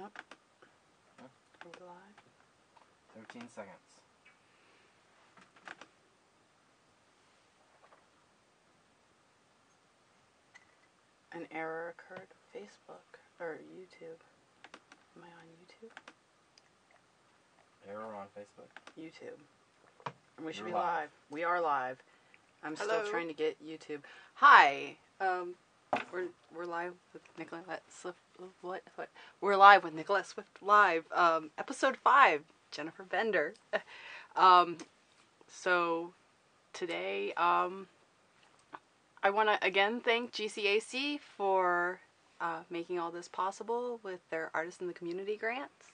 Up. Are we live? 13 seconds. An error occurred. Facebook or YouTube. Am I on YouTube? Error on Facebook. YouTube. And we should You're be live. live. We are live. I'm Hello. still trying to get YouTube. Hi. We're live with Nicolette Swift. What? We're live with Nicolette Swift live. Episode 5. Jennifer Bender. So today, I want to again thank GCAC for making all this possible with their Artists in the Community grants.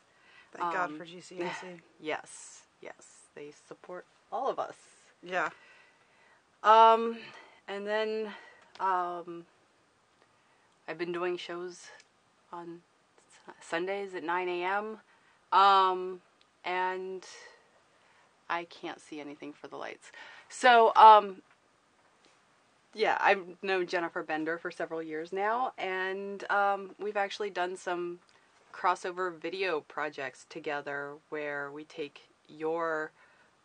Thank God for GCAC. Yes, they support all of us. Yeah. And then I've been doing shows on Sundays at 9 a.m. And I can't see anything for the lights. So, yeah, I've known Jennifer Bender for several years now, and we've actually done some crossover video projects together where we take your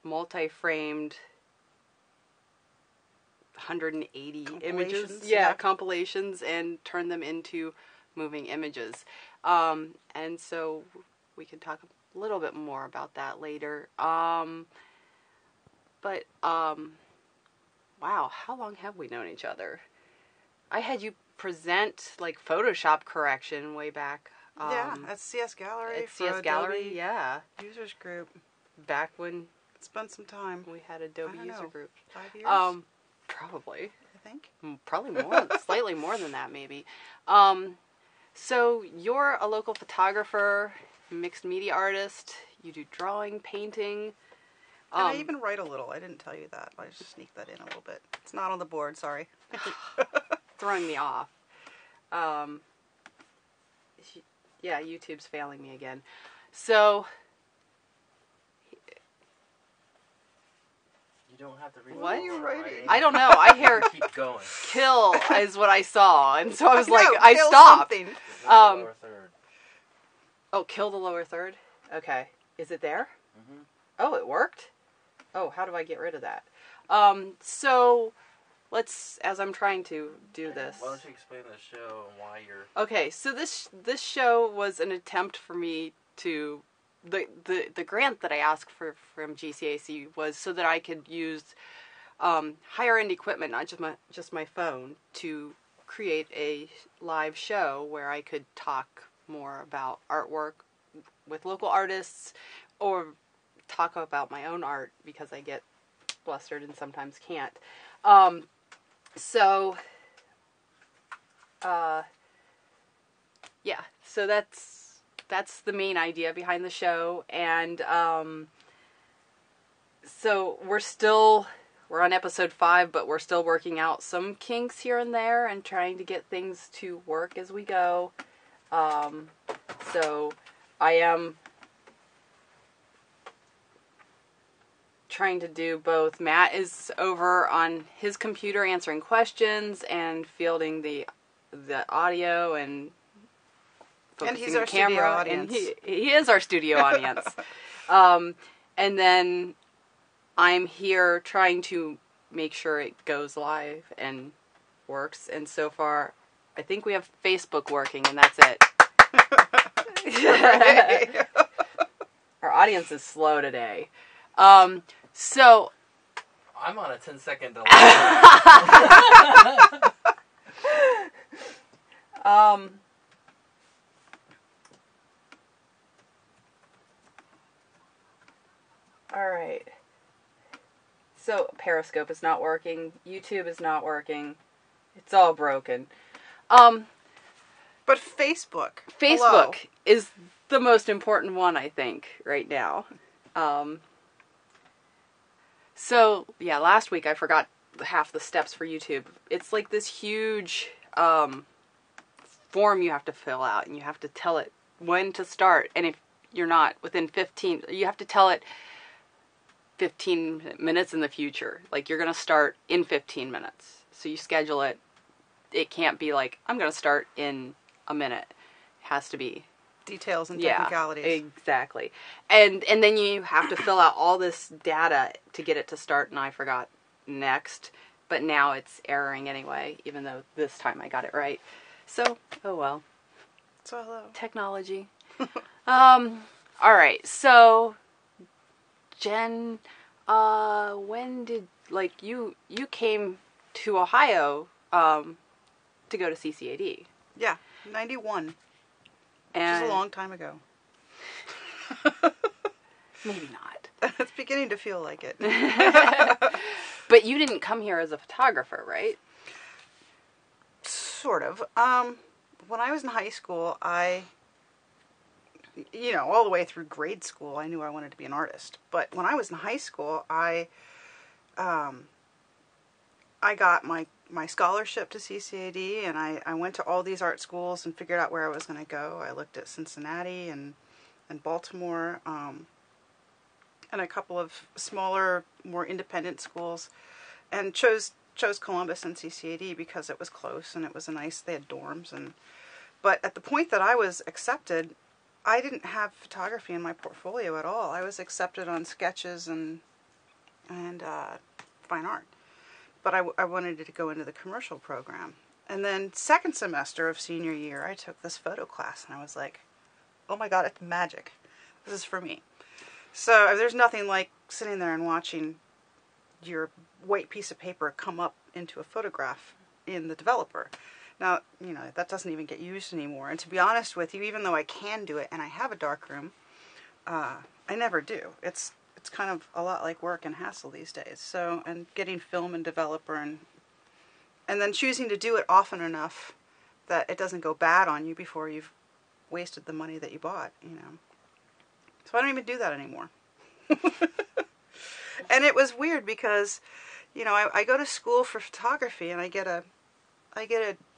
multi-framed 180 images, compilations, and turn them into moving images. And so we can talk a little bit more about that later. But wow, how long have we known each other? I had you present like Photoshop correction way back. At CS Gallery. At CS Gallery, Adobe yeah. Users group. Back when It's been some time. we had Adobe user group. 5 years? Probably. I think. Probably more, slightly more than that, maybe. So you're a local photographer, mixed media artist. You do drawing, painting. And I even write a little. I didn't tell you that. I just sneaked that in a little bit. It's not on the board, sorry. Throwing me off. Yeah, YouTube's failing me again. So, You don't have to read. What? the whole You're writing. writing. I don't know. I hear Keep going. kill is what I saw, and so I was like, know, I kill stopped. something. Lower third. Oh, kill the lower third? Okay. Is it there? Mm-hmm. Oh, it worked? Oh, how do I get rid of that? So, let's, as I'm trying to do this. Why don't you explain the show and why you're... Okay, so this show was an attempt for me to... The grant that I asked for from GCAC was so that I could use higher end equipment, not just my phone, to create a live show where I could talk more about artwork with local artists, or talk about my own art because I get flustered and sometimes can't. Yeah, so that's the main idea behind the show, and so we're on episode 5, but we're still working out some kinks here and there and trying to get things to work as we go. So I am trying to do both. Matt is over on his computer answering questions and fielding the audio and focusing he's the our camera. studio audience. And he is our studio audience. And then I'm here trying to make sure it goes live and works. And so far, I think we have Facebook working, and that's it. Our audience is slow today. So I'm on a 10-second delay. All right. So Periscope is not working. YouTube is not working. It's all broken. But Facebook. Facebook Hello. is the most important one, I think, right now. So, yeah, last week I forgot half the steps for YouTube. It's like this huge form you have to fill out, and you have to tell it when to start. And if you're not within 15, you have to tell it 15 minutes in the future. Like, you're going to start in 15 minutes. So you schedule it. It can't be like, I'm going to start in a minute. It has to be details and Yeah, technicalities. exactly. And then you have to fill out all this data to get it to start, and I forgot next. But now it's erroring anyway, even though this time I got it right. So, oh well. So hello. Technology. All right. So, Jen, when did you came to Ohio to go to CCAD? Yeah, 91. Which And is a long time ago. maybe not. It's beginning to feel like it. But you didn't come here as a photographer, right? Sort of. When I was in high school, all the way through grade school, I knew I wanted to be an artist. But when I was in high school, I got my scholarship to CCAD, and I went to all these art schools and figured out where I was going to go. I looked at Cincinnati and Baltimore, and a couple of smaller, more independent schools, and chose Columbus and CCAD because it was close and it was they had dorms. But at the point that I was accepted, I didn't have photography in my portfolio at all. I was accepted on sketches and fine art. But I wanted to go into the commercial program. And then second semester of senior year, I took this photo class, and I was like, oh my God, it's magic. This is for me. So there's nothing like sitting there and watching your white piece of paper come up into a photograph in the developer. Now, that doesn't even get used anymore. And to be honest with you, even though I can do it and I have a darkroom, I never do. It's kind of a lot like work and hassle these days. So, and getting film and developer and then choosing to do it often enough that it doesn't go bad on you before you've wasted the money that you bought, So I don't even do that anymore. And it was weird because, I go to school for photography and I get a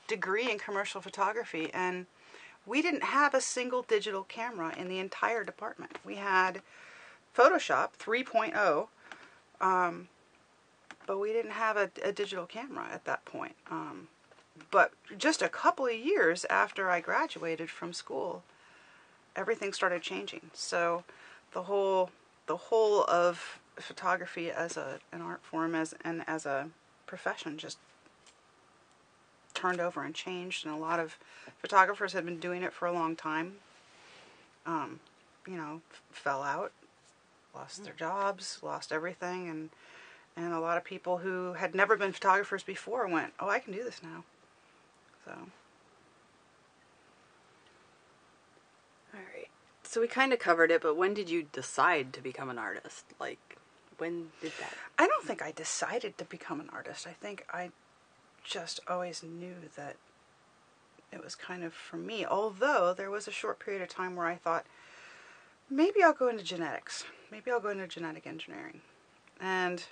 degree in commercial photography, and we didn't have a single digital camera in the entire department. We had Photoshop 3.0, but we didn't have a digital camera at that point. But just a couple of years after I graduated from school, everything started changing. So the whole of photography as an art form and as a profession just turned over and changed, and a lot of photographers had been doing it for a long time. Fell out, lost their jobs, lost everything, and a lot of people who had never been photographers before went, oh, I can do this now. So. All right. So we kind of covered it, but when did you decide to become an artist? When did that? I don't think I decided to become an artist. I think I just always knew that it was kind of for me. Although there was a short period of time where I thought, maybe I'll go into genetics. Maybe I'll go into genetic engineering. And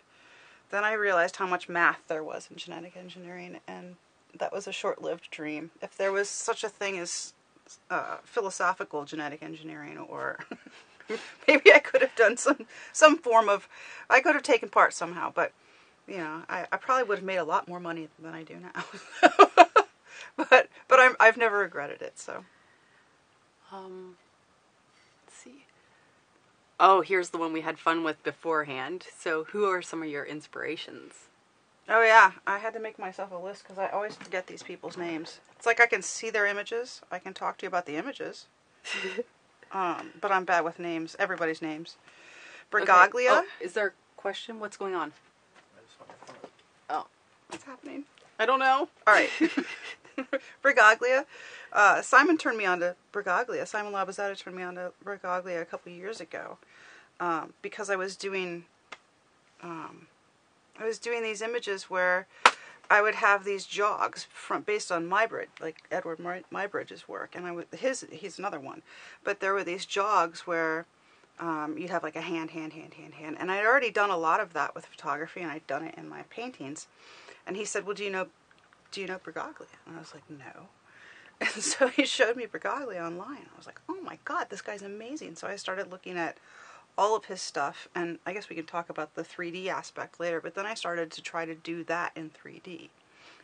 then I realized how much math there was in genetic engineering, and that was a short-lived dream. If there was such a thing as philosophical genetic engineering, or maybe I could have done some form of, I could have taken part somehow, but I probably would have made a lot more money than I do now. but I've never regretted it. So, let's see. Oh, here's the one we had fun with beforehand. So, who are some of your inspirations? Oh yeah, I had to make myself a list because I always forget these people's names. It's like I can see their images. I can talk to you about the images. But I'm bad with names. Everybody's names. Brigaglia. Okay. Oh, is there a question? What's going on? Oh. What's happening? I don't know. All right. Brigaglia. Simon turned me on to Brigaglia. Simon Labazetta turned me on to Brigaglia a couple of years ago because I was doing these images where I would have these jogs based on Muybridge, like Edward Muybridge's work, and he's another one. But there were these jogs where you'd have like a hand, and I'd already done a lot of that with photography, and I'd done it in my paintings. And he said, "Well, do you know Brigaglia?" And I was like, "No." And so he showed me Brigaglia online. I was like, "Oh my God, this guy's amazing!" So I started looking at all of his stuff, and I guess we can talk about the 3D aspect later, but then I started to try to do that in 3D,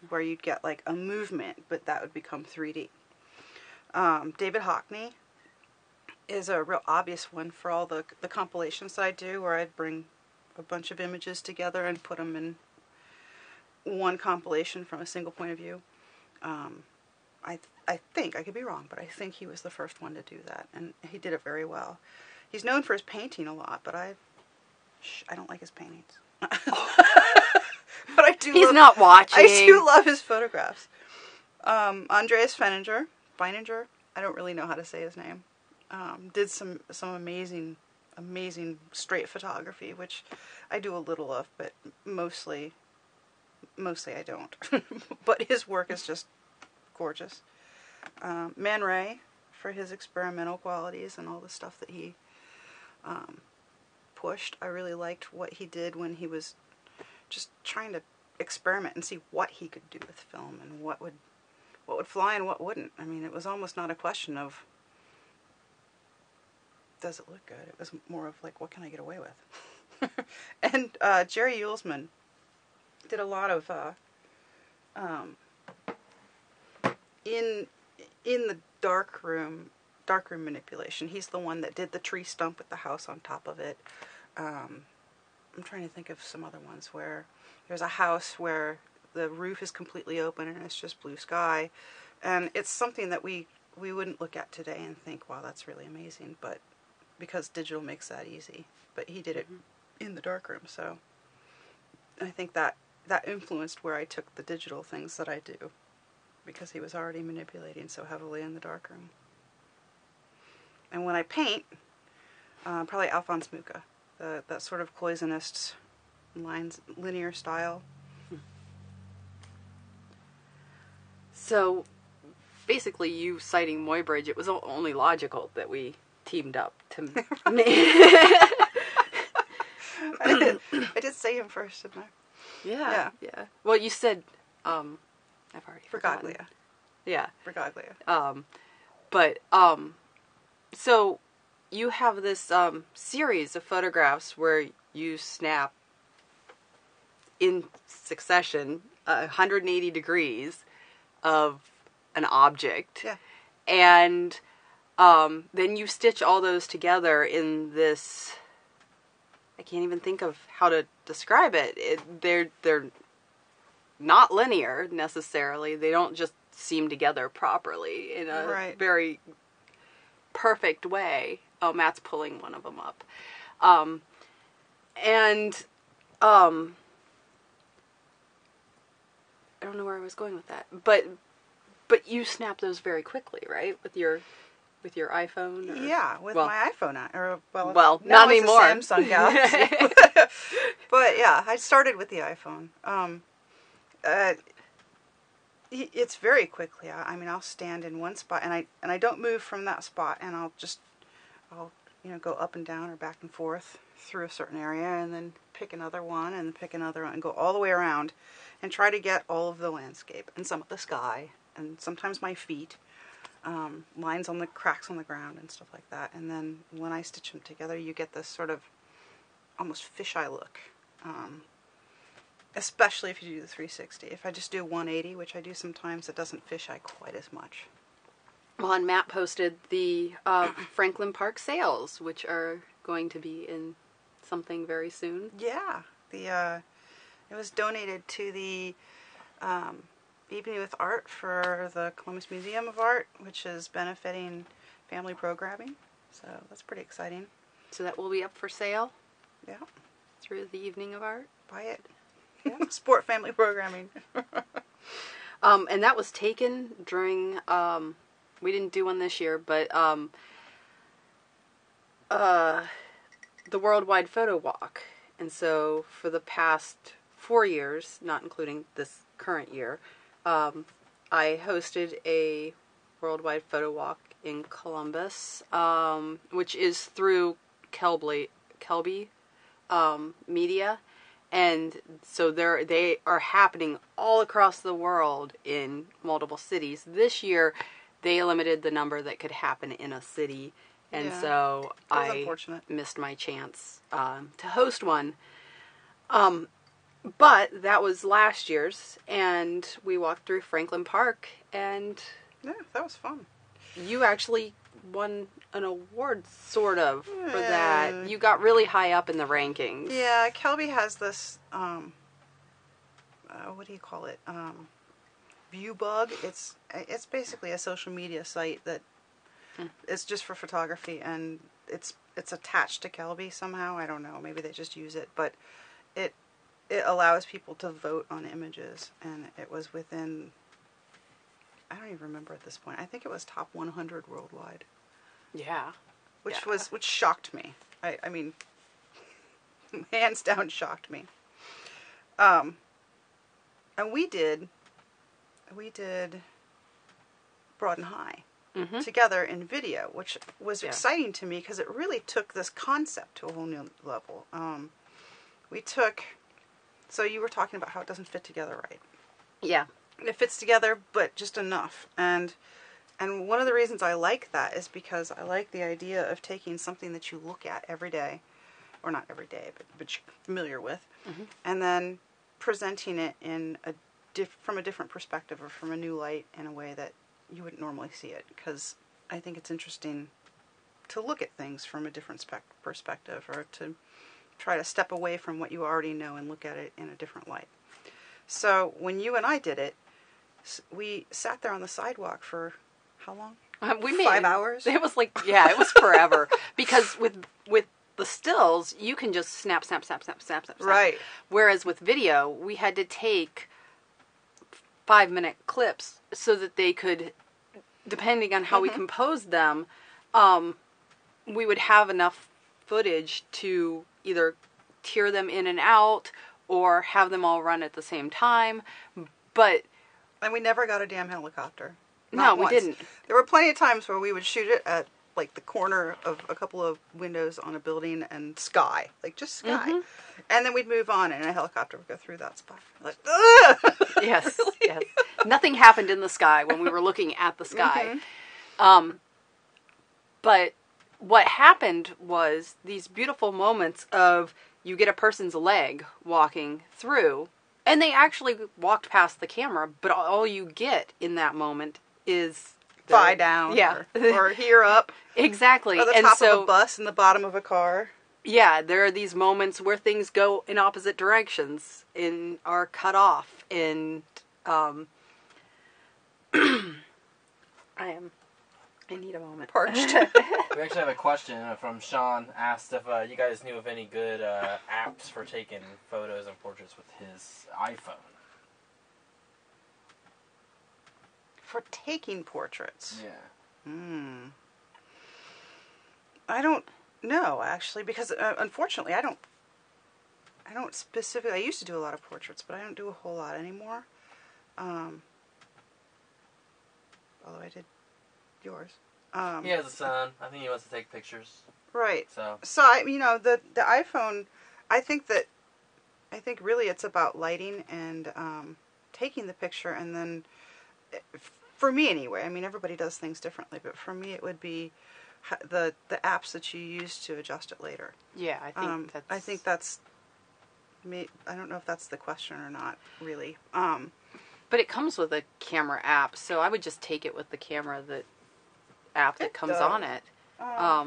where you'd get like a movement, but that would become 3D. David Hockney, is a real obvious one for all the compilations that I do, where I'd bring a bunch of images together and put them in one compilation from a single point of view. I think, I could be wrong, but I think he was the first one to do that, and he did it very well. He's known for his painting a lot, but I don't like his paintings. But I do. He's not watching. I do love his photographs. Andreas Feininger, I don't really know how to say his name. Did some amazing straight photography, which I do a little of, but mostly I don't. But his work is just gorgeous. Man Ray, for his experimental qualities and all the stuff that he pushed. I really liked what he did when he was just trying to experiment and see what he could do with film and what would fly and what wouldn't. I mean, it was almost not a question of does it look good. It was more of like, what can I get away with? And Jerry Uelsman did a lot of in the darkroom manipulation. He's the one that did the tree stump with the house on top of it. I'm trying to think of some other ones where there's a house where the roof is completely open and it's just blue sky, and it's something that we wouldn't look at today and think, wow, that's really amazing, but because digital makes that easy. But he did it in the darkroom, so I think that influenced where I took the digital things that I do, because he was already manipulating so heavily in the darkroom. And when I paint, probably Alphonse Mucha, that sort of cloisonist lines, linear style. So, basically, you citing Muybridge, it was only logical that we teamed up to make. I did say him first, didn't I? Yeah. Well, you said, I've already forgotten. Bragaglia. Yeah. Bragaglia. So you have this series of photographs where you snap in succession 180 degrees of an object. Yeah. And then you stitch all those together in this, I can't even think of how to describe it. They're not linear necessarily. They don't just seam together properly in a very perfect way. Oh, Matt's pulling one of them up. I don't know where I was going with that, but you snap those very quickly, right? With your iPhone? Or, yeah, with my iPhone. Well, now not it's anymore. A Samsung Galaxy. But yeah, I started with the iPhone. It's very quickly. I mean, I'll stand in one spot and I don't move from that spot, and I'll go up and down or back and forth through a certain area, and then pick another one and pick another one and go all the way around and try to get all of the landscape and some of the sky and sometimes my feet, lines on the cracks on the ground and stuff like that. And then when I stitch them together, you get this sort of almost fisheye look. Especially if you do the 360. If I just do 180, which I do sometimes, it doesn't fisheye quite as much. Well, and Matt posted the Franklin Park sales, which are going to be in something very soon. Yeah, it was donated to the Evening with Art for the Columbus Museum of Art, which is benefiting family programming. So that's pretty exciting. So that will be up for sale? Yeah. Through the Evening of Art? Buy it. Yeah. Support family programming. And that was taken during, we didn't do one this year, but the Worldwide Photo Walk. And so for the past 4 years, not including this current year, I hosted a Worldwide Photo Walk in Columbus, which is through Kelby Media. And so they are happening all across the world in multiple cities. This year, they limited the number that could happen in a city. And so I missed my chance to host one. But that was last year's, and we walked through Franklin Park, and yeah, that was fun. You actually won an award, sort of, for that. You got really high up in the rankings. Yeah, Kelby has this, what do you call it? View bug. It's basically a social media site that is just for photography, and it's attached to Kelby somehow. I don't know. Maybe they just use it, but it allows people to vote on images, and it was within, I don't even remember at this point. I think it was top 100 worldwide. Yeah. Which shocked me. I mean, hands down shocked me. And we did Broad and High together in video, which was exciting to me because it really took this concept to a whole new level. So you were talking about how it doesn't fit together right. Yeah. It fits together, but just enough. And one of the reasons I like that is because I like the idea of taking something that you look at every day, or not every day, but you're familiar with, and then presenting it in from a different perspective or from a new light in a way that you wouldn't normally see it. Because I think it's interesting to look at things from a different perspective, or to try to step away from what you already know and look at it in a different light. So when you and I did it, we sat there on the sidewalk for how long? 5 hours? It was like, it was forever. Because with the stills, you can just snap. Right. Whereas with video, we had to take 5-minute clips so that they could, depending on how we composed them, we would have enough footage to either tear them in and out or have them all run at the same time. And we never got a damn helicopter. No, we didn't. There were plenty of times where we would shoot it at, like, the corner of a couple of windows on a building and sky. Like, just sky. And then we'd move on and a helicopter would go through that spot. Like, ugh! Yes, yes. Nothing happened in the sky when we were looking at the sky. But what happened was these beautiful moments of you get a person's leg walking through, and they actually walked past the camera, but all you get in that moment is thigh down, or here up, exactly, or the top of a bus in the bottom of a car. Yeah, there are these moments where things go in opposite directions and are cut off, and I need a moment. Parched. We actually have a question from Sean. Asked if you guys knew of any good apps for taking photos and portraits with his iPhone. For taking portraits? Yeah. I don't know, actually, because unfortunately I don't specifically, I used to do a lot of portraits, but I don't do a whole lot anymore. Although I did yours. He has a son. I think he wants to take pictures. Right. So the iPhone, I think really it's about lighting and taking the picture, and then, for me anyway, I mean, everybody does things differently, but for me it would be the apps that you use to adjust it later. Yeah, I think that's me. I don't know if that's the question or not, really. But it comes with a camera app, so I would just take it with the camera app that comes on it. I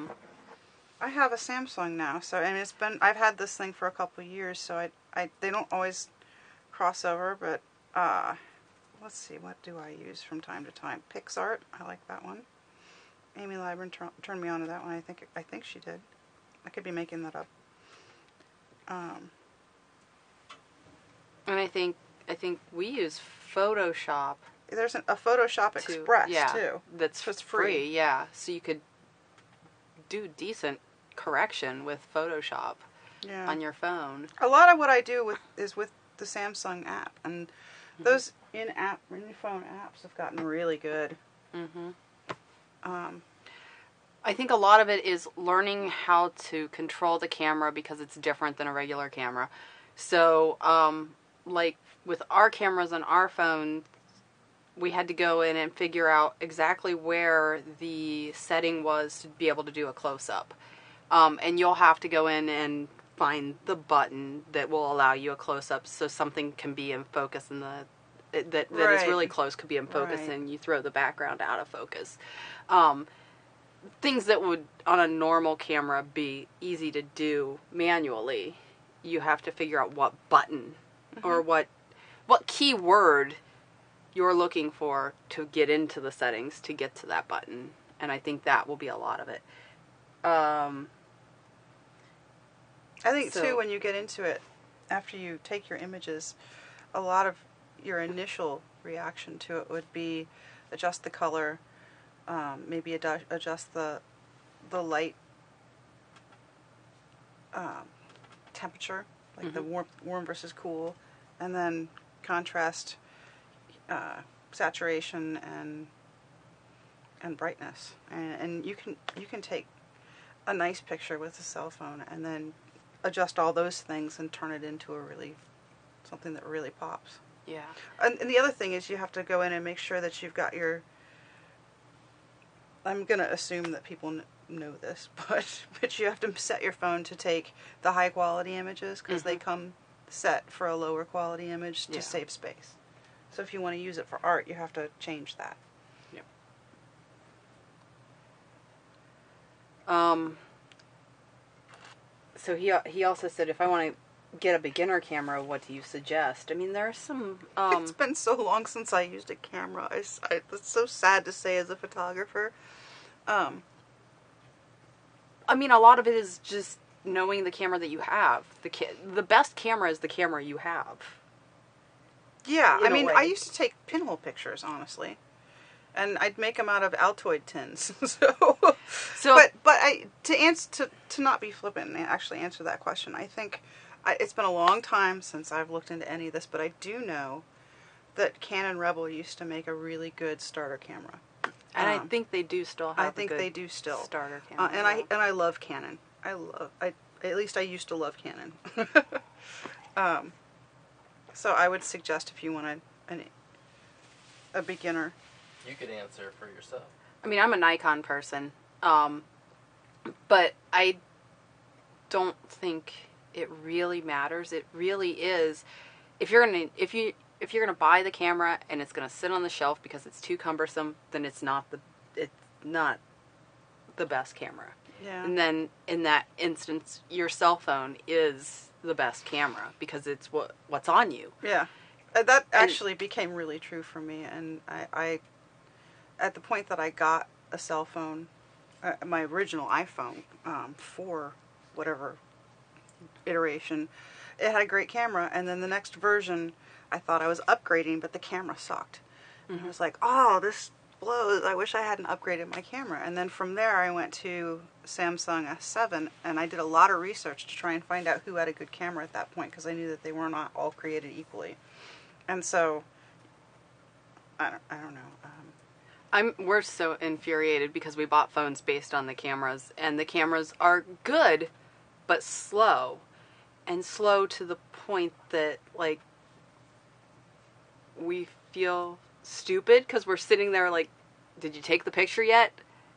have a Samsung now, so, and I've had this thing for a couple of years, so they don't always cross over, but let's see, what do I use from time to time? PixArt, I like that one. Amy Liburn turned me on to that one. I think she did. I could be making that up. And I think we use Photoshop. There's a Photoshop Express too. That's free. Yeah, so you could do decent correction with Photoshop on your phone. A lot of what I do is with the Samsung app, and those in-phone apps have gotten really good. I think a lot of it is learning how to control the camera because it's different than a regular camera. So, like with our cameras on our phone, we had to go in and figure out exactly where the setting was to be able to do a close-up. And you'll have to go in and find the button that will allow you a close-up so something can be in focus and that is really close could be in focus, and you throw the background out of focus. things that would, on a normal camera, be easy to do manually, you have to figure out what button or what keyword you're looking for to get into the settings to get to that button. And I think that will be a lot of it. I think, too, when you get into it, after you take your images, a lot of your initial reaction to it would be adjust the color, maybe adjust the light temperature, like the warm versus cool, and then contrast, saturation, and brightness. And you can take a nice picture with a cell phone and then adjust all those things and turn it into something that really pops. Yeah. And the other thing is you have to go in and make sure that you've got your... I'm going to assume that people know this, but you have to set your phone to take the high quality images because they come set for a lower quality image to save space. So if you want to use it for art, you have to change that. Yep. So he also said, if I want to get a beginner camera, what do you suggest? I mean, there are some... It's been so long since I used a camera. It's so sad to say as a photographer. I mean, a lot of it is just knowing the camera that you have. The best camera is the camera you have. Yeah, I mean, way. I used to take pinhole pictures, honestly. And I'd make them out of Altoid tins. But to not be flippant and actually answer that question, I think it's been a long time since I've looked into any of this, but I do know that Canon Rebel used to make a really good starter camera. And I think they do still have they do still starter camera. And I love Canon. At least I used to love Canon. So I would suggest if you want a beginner. You could answer for yourself. I mean, I'm a Nikon person, but I don't think it really matters. It really is. If you're gonna buy the camera and it's gonna sit on the shelf because it's too cumbersome, then it's not the best camera. Yeah. And then in that instance, your cell phone is the best camera because it's what's on you. Yeah. That actually became really true for me, and I at the point that I got a cell phone, my original iPhone, for whatever iteration, it had a great camera, and then the next version, I thought I was upgrading, but the camera sucked. And I was like, oh, this blows. I wish I hadn't upgraded my camera. And then from there, I went to Samsung S7, and I did a lot of research to try and find out who had a good camera at that point, because I knew that they were not all created equally. And so, I don't know. We're so infuriated because we bought phones based on the cameras, and the cameras are good, but slow. And slow to the point that, like, we feel stupid because we're sitting there like, did you take the picture yet?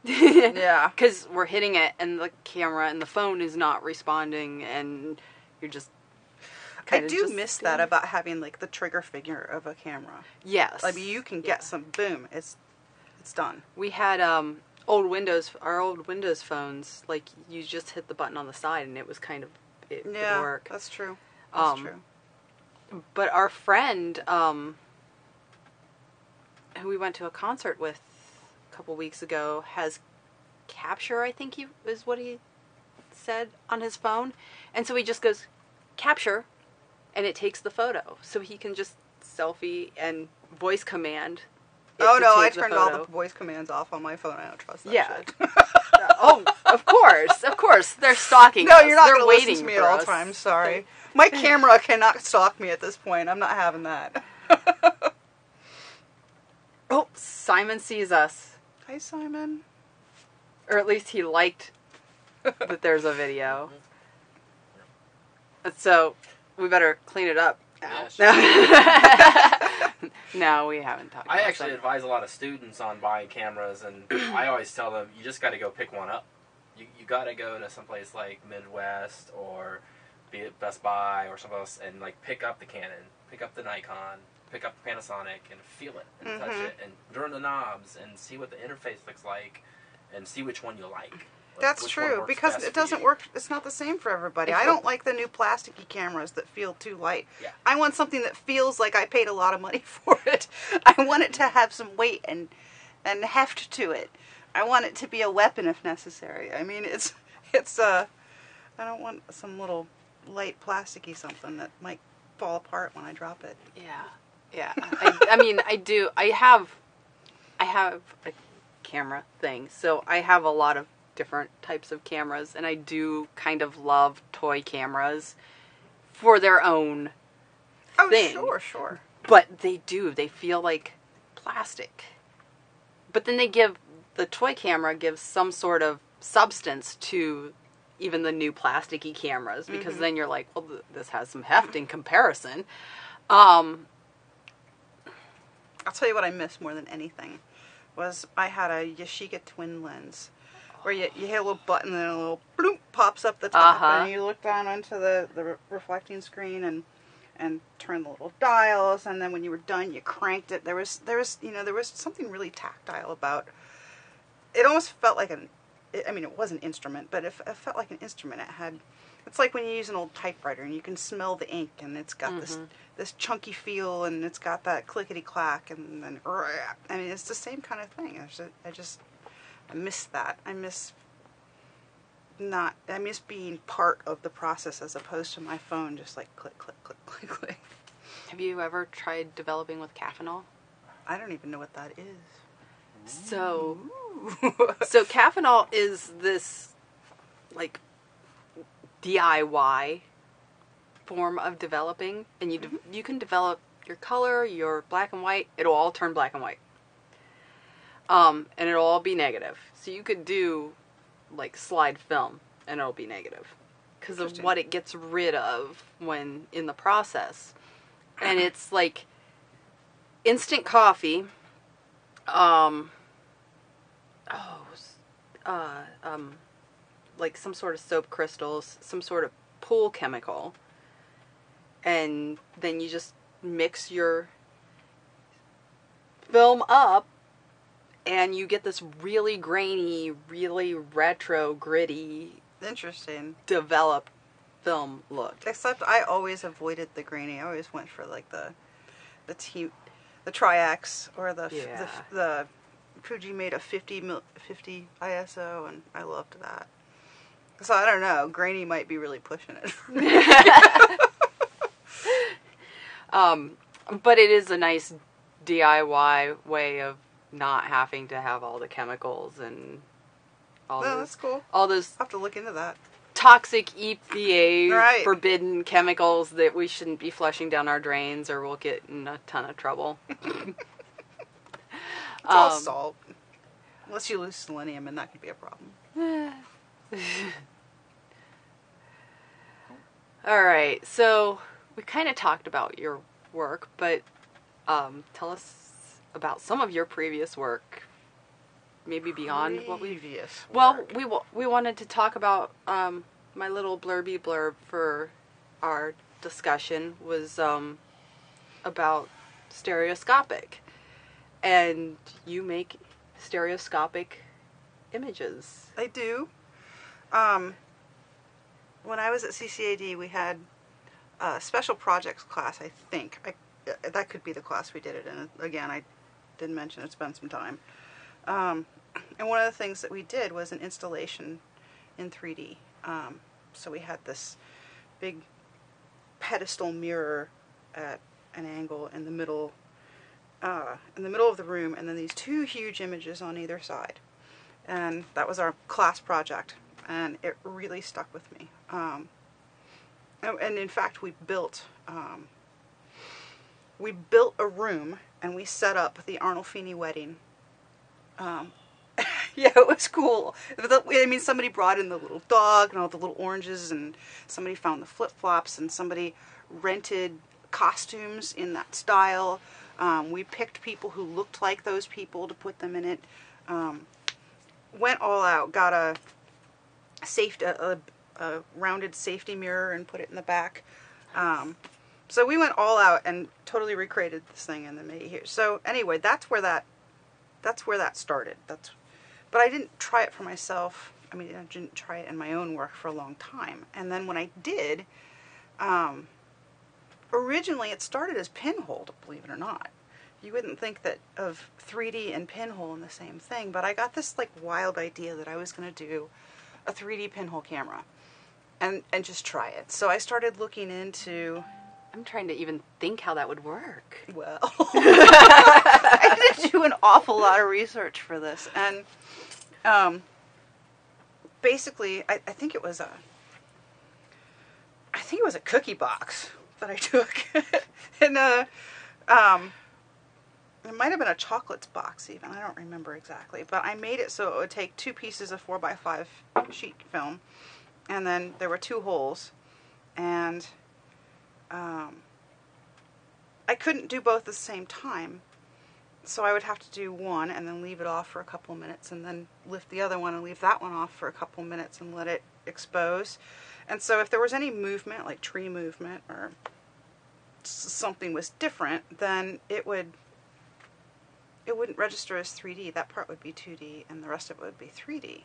Yeah. Because we're hitting it, and the camera and the phone is not responding, and you're just... I do miss that about having, like, the trigger figure of a camera. Yes. I mean, you can get some, boom, it's done. We had our old Windows phones, like, you just hit the button on the side and it was kind of, it would work. That's true. That's true. But our friend, who we went to a concert with a couple weeks ago, has Capture, I think is what he said on his phone. And so he just goes, Capture, and it takes the photo. So he can just selfie and voice command. Oh no, I turned all the voice commands off on my phone. I don't trust that shit. Oh, of course. They're stalking us. You're not They're going to waiting listen to me for at all us. times, sorry. My camera cannot stalk me at this point. I'm not having that. Oh, Simon sees us. Hi, Simon. Or at least he liked that there's a video. So, we better clean it up. No, we haven't talked about I actually advise a lot of students on buying cameras, and I always tell them, you just got to go pick one up. You got to go to someplace like Midwest or be it Best Buy or something else, and like pick up the Canon, pick up the Nikon, pick up the Panasonic, and feel it and touch it and turn the knobs and see what the interface looks like, and see which one you like. That's which one true, works because best it for doesn't you. work. It's not the same for everybody. I don't like the new plasticky cameras that feel too light. Yeah. I want something that feels like I paid a lot of money for it. I want it to have some weight and heft to it. I want it to be a weapon if necessary. I mean, it's I don't want some little light plasticky something that might fall apart when I drop it. Yeah. I mean, I do. I have a camera thing, so I have a lot of different types of cameras, and I do kind of love toy cameras for their own thing. Oh, sure. But they feel like plastic. But then the toy camera gives some sort of substance to even the new plasticky cameras, because then you're like, well, this has some heft in comparison. I'll tell you what I miss more than anything was I had a Yashica twin lens where you hit a little button and a little bloop pops up the top, and you look down onto the reflecting screen and turn the little dials, and then when you were done you cranked it. There was something really tactile about it. Almost felt like it was an instrument, but it felt like an instrument. It's like when you use an old typewriter and you can smell the ink, and it's got this chunky feel, and it's got that clickety clack, and then I mean, it's the same kind of thing. I miss that. I miss being part of the process as opposed to my phone just like click, click, click, click, click. Have you ever tried developing with Caffenol? I don't even know what that is. So Caffenol is this like DIY form of developing, and you can develop your color, your black and white. It'll all turn black and white. And it'll all be negative. So you could do like slide film and it'll be negative because of what it gets rid of when in the process. And it's like instant coffee. Like some sort of soap crystals, some sort of pool chemical. And then you just mix your film up, and you get this really grainy, really retro, gritty, interesting, developed film look. Except I always avoided the grainy. I always went for like the Tri-X or the Fuji made a 50 ISO, and I loved that. So I don't know, grainy might be really pushing it. But it is a nice DIY way of not having to have all the chemicals and all those. That's cool. All those I'll have to look into that. toxic EPA forbidden chemicals that we shouldn't be flushing down our drains, or we'll get in a ton of trouble. It's all salt. Unless you lose selenium, and that could be a problem. All right, so we kind of talked about your work, but tell us about some of your previous work, maybe beyond what we. Well, we wanted to talk about my little blurby blurb for our discussion was about stereoscopic, and you make stereoscopic images. I do. When I was at CCAD, we had a special projects class, I think. That could be the class we did it in. Again, I didn't mention it's been some time. And one of the things that we did was an installation in 3D. So we had this big pedestal mirror at an angle in the middle of the room, and then these two huge images on either side. And that was our class project, and it really stuck with me. And in fact, we built a room, and we set up the Arnolfini wedding. Yeah, it was cool. I mean, somebody brought in the little dog and all the little oranges, and somebody found the flip-flops, and somebody rented costumes in that style. We picked people who looked like those people to put them in it. Went all out, got a rounded safety mirror and put it in the back. So we went all out and totally recreated this thing and then made it here. So anyway, that's where that started. But but I didn't try it for myself. I mean, I didn't try it in my own work for a long time. And then when I did, originally it started as pinhole, believe it or not. You wouldn't think that of 3D and pinhole in the same thing, but I got this like wild idea that I was going to do a 3D pinhole camera and just try it. So I started looking into... I'm trying to even think how that would work. Well, I had to do an awful lot of research for this, and basically, I think it was a cookie box that I took, and it might have been a chocolates box even. I don't remember exactly, but I made it so it would take 2 pieces of 4x5 sheet film, and then there were 2 holes, and I couldn't do both at the same time, so I would have to do one and then leave it off for a couple of minutes, and then lift the other one and leave that one off for a couple of minutes and let it expose. And so if there was any movement, like tree movement or something was different, then it wouldn't register as 3D. That part would be 2D and the rest of it would be 3D.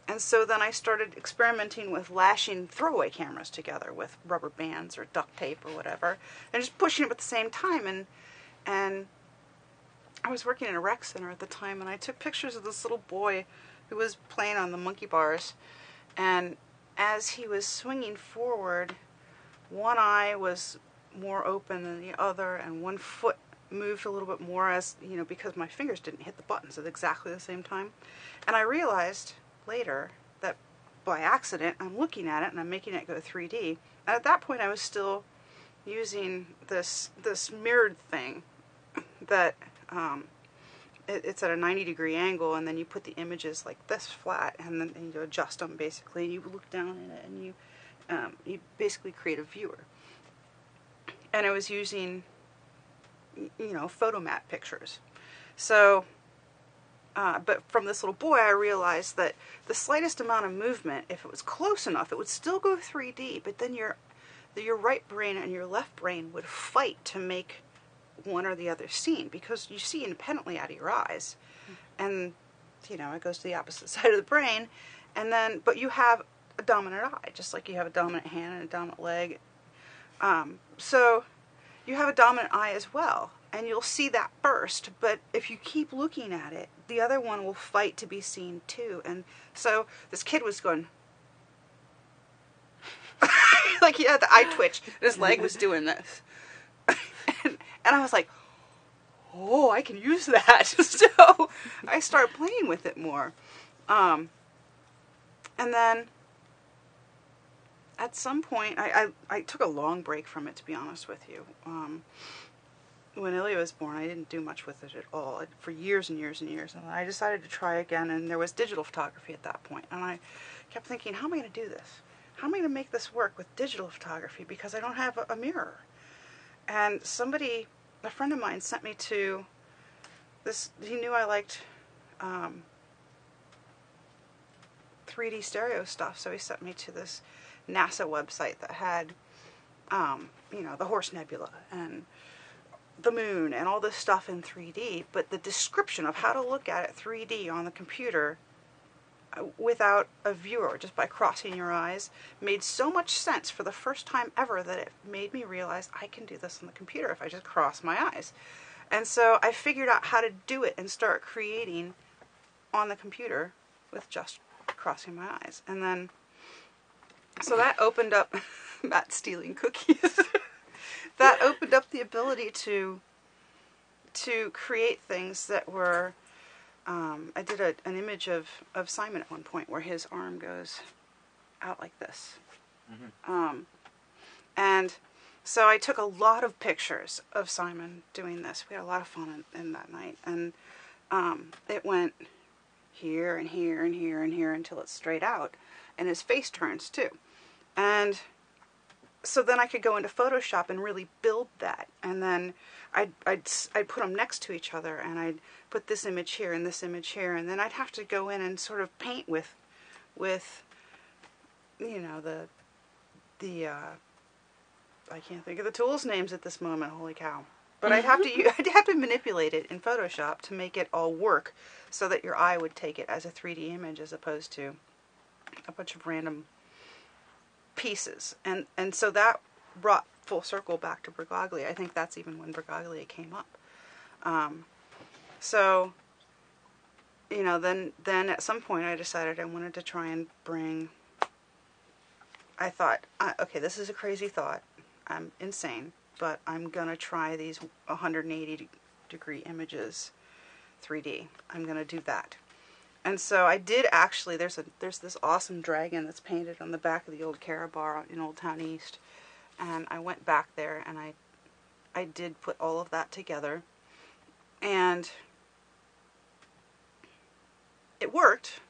And so then I started experimenting with lashing throwaway cameras together with rubber bands or duct tape or whatever, and just pushing them at the same time. And I was working in a rec center at the time, and I took pictures of this little boy who was playing on the monkey bars. And as he was swinging forward, one eye was more open than the other, and one foot moved a little bit more, as you know, because my fingers didn't hit the buttons at exactly the same time. And I realized later that by accident I'm looking at it and I'm making it go 3D. And at that point I was still using this mirrored thing that it's at a 90-degree angle, and then you put the images like this flat, and then you adjust them basically, and you look down in it, and you basically create a viewer. And I was using, you know, photomat pictures. So but from this little boy, I realized that the slightest amount of movement, if it was close enough, it would still go 3D, but then your right brain and your left brain would fight to make one or the other scene, because you see independently out of your eyes. And, you know, it goes to the opposite side of the brain, and then, but you have a dominant eye, just like you have a dominant hand and a dominant leg. So you have a dominant eye as well, and you'll see that first, but if you keep looking at it, the other one will fight to be seen too. And so this kid was going like he had the eye twitch, and his leg was doing this. And I was like, oh, I can use that. So I started playing with it more. And then at some point, I took a long break from it, to be honest with you. When Ilya was born, I didn't do much with it at all for years and years and years. And I decided to try again, and there was digital photography at that point. And I kept thinking, how am I going to do this? How am I going to make this work with digital photography? Because I don't have a mirror. And a friend of mine sent me to this, he knew I liked 3D stereo stuff, so he sent me to this NASA website that had, you know, the Horse Nebula and the moon and all this stuff in 3D, but the description of how to look at it 3D on the computer without a viewer, just by crossing your eyes, made so much sense for the first time ever that it made me realize I can do this on the computer if I just cross my eyes. And so I figured out how to do it and start creating on the computer with just crossing my eyes. And then, so that opened up, Matt stealing cookies, that opened up the ability to create things that were, I did an image of Simon at one point where his arm goes out like this. Mm-hmm. And so I took a lot of pictures of Simon doing this. We had a lot of fun in that night. And it went here and here and here and here until it's straight out. And his face turns too. And so then I could go into Photoshop and really build that. And then I'd put them next to each other, and I'd put this image here and this image here, and then I'd have to go in and sort of paint with you know, the I can't think of the tools names at this moment, holy cow. But I'd have to manipulate it in Photoshop to make it all work so that your eye would take it as a 3D image as opposed to a bunch of random pieces. And so that brought full circle back to Brigaglia. I think that's even when Brigaglia came up. So, you know, then at some point I decided I wanted to try and bring... I thought, okay, this is a crazy thought. I'm insane. But I'm going to try these 180-degree images 3D. I'm going to do that. And so I did actually, there's this awesome dragon that's painted on the back of the old Carabar in Old Town East. And I went back there and I did put all of that together. And it worked.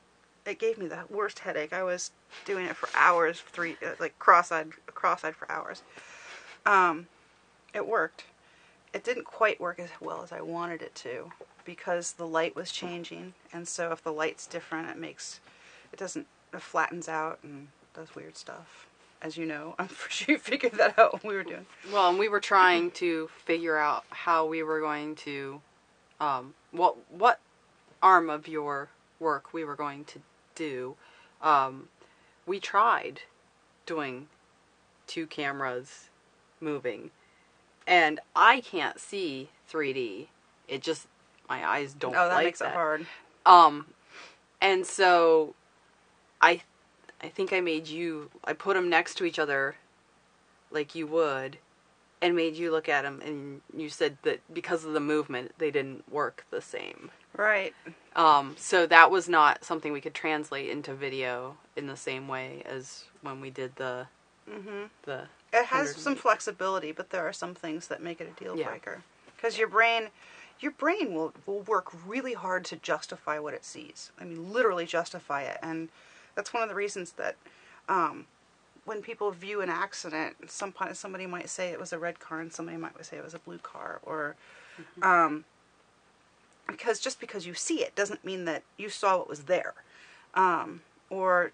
It gave me the worst headache. I was doing it for hours, like cross-eyed for hours. It worked. It didn't quite work as well as I wanted it to because the light was changing, and so if the light's different, it flattens out and does weird stuff. As you know, I'm sure you figured that out when we were doing. Well, and we were trying to figure out how we were going to, what arm of your work we were going to do. We tried doing 2 cameras moving. And I can't see 3D. It just, my eyes don't like that. Oh, that makes it hard. And so, I think I put them next to each other like you would, and made you look at them, and you said that because of the movement, they didn't work the same. Right. So that was not something we could translate into video in the same way as when we did the... It has some flexibility, but there are some things that make it a deal breaker. Because your brain will work really hard to justify what it sees. I mean, literally justify it. And that's one of the reasons that when people view an accident, somebody might say it was a red car and somebody might say it was a blue car. Or because just because you see it doesn't mean that you saw what was there. Or...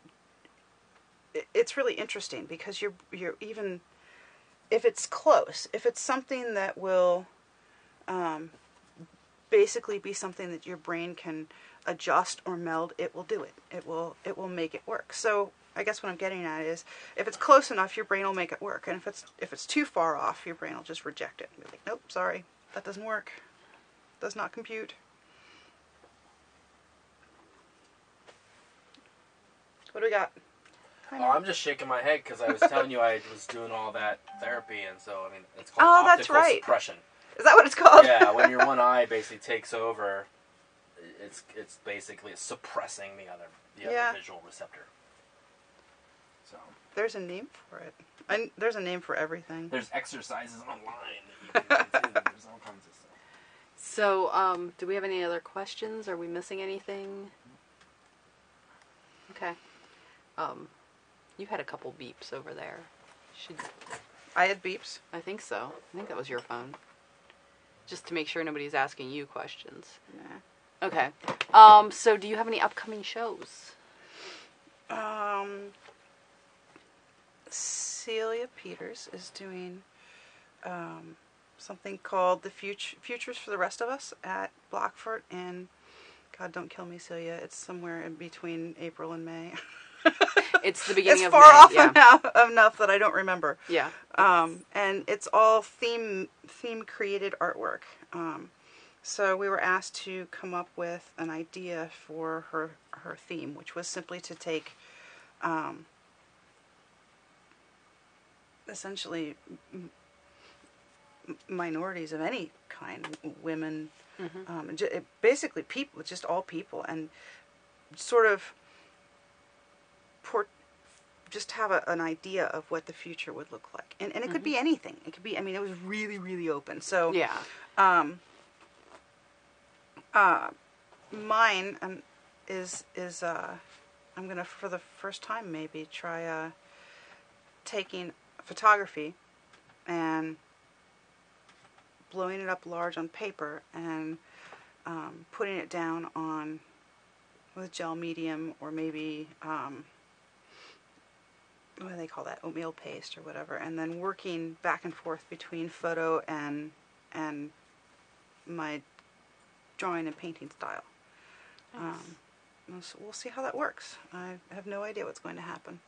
It's really interesting because you're even if it's close, if it's something that will basically be something that your brain can adjust or meld, it will do it. It will make it work. So I guess what I'm getting at is if it's close enough, your brain will make it work, and if it's too far off, your brain will just reject it and be like, nope, sorry, that doesn't work. Does not compute. What do we got? Oh, I'm just shaking my head because I was telling you I was doing all that therapy, and so, I mean, it's called optical suppression. Is that what it's called? Yeah, when your one eye basically takes over, it's basically suppressing the other visual receptor. So there's a name for it. And there's a name for everything. There's exercises online that you can do. There's all kinds of stuff. So, do we have any other questions? Are we missing anything? Okay. You had a couple beeps over there. I had beeps? I think so. I think that was your phone. Just to make sure nobody's asking you questions. Nah. Okay. So do you have any upcoming shows? Celia Peters is doing something called the Futures for the Rest of Us at Blackford in, God, don't kill me, Celia. It's somewhere in between April and May. It's the beginning of May. It's far off enough that I don't remember. Yeah. And it's all theme created artwork. So we were asked to come up with an idea for her theme, which was simply to take essentially minorities of any kind, women, basically people, just all people, and sort of just have an idea of what the future would look like. And it could be anything. It could be, I mean, it was really, really open. So, yeah. Mine is I'm going to, for the first time maybe, try taking photography and blowing it up large on paper and putting it down on with gel medium, or maybe what do they call that, oatmeal paste or whatever, and then working back and forth between photo and and my drawing and painting style. So we'll see how that works. I have no idea what's going to happen.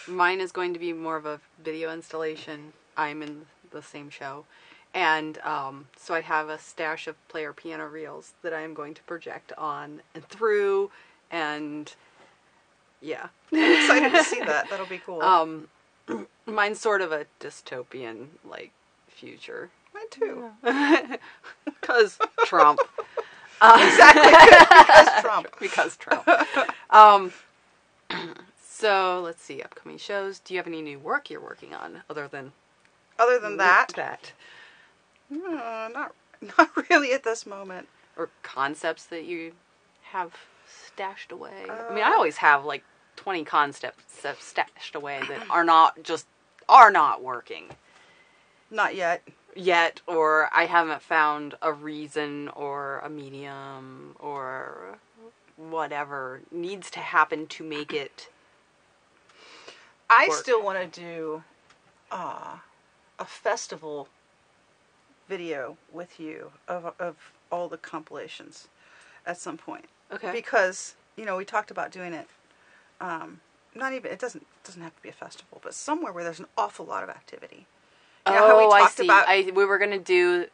Mine is going to be more of a video installation. I'm in the same show. And so I have a stash of player piano reels that I am going to project on and through, and yeah. I'm excited to see that. That'll be cool. Mine's sort of a dystopian, like, future. Mine too. Because Trump. Exactly. Because Trump. Because Trump. So, let's see, upcoming shows. Do you have any new work you're working on other than that? Not really at this moment. Or concepts that you have stashed away? I mean, I always have like 20 concepts stashed away that are not working. Not yet, or I haven't found a reason or a medium or whatever needs to happen to make it I work. still want to do a festival video with you of all the compilations at some point. Okay. Because, we talked about doing it, it doesn't have to be a festival, but somewhere where there's an awful lot of activity. You know how we talked I see. We were going to do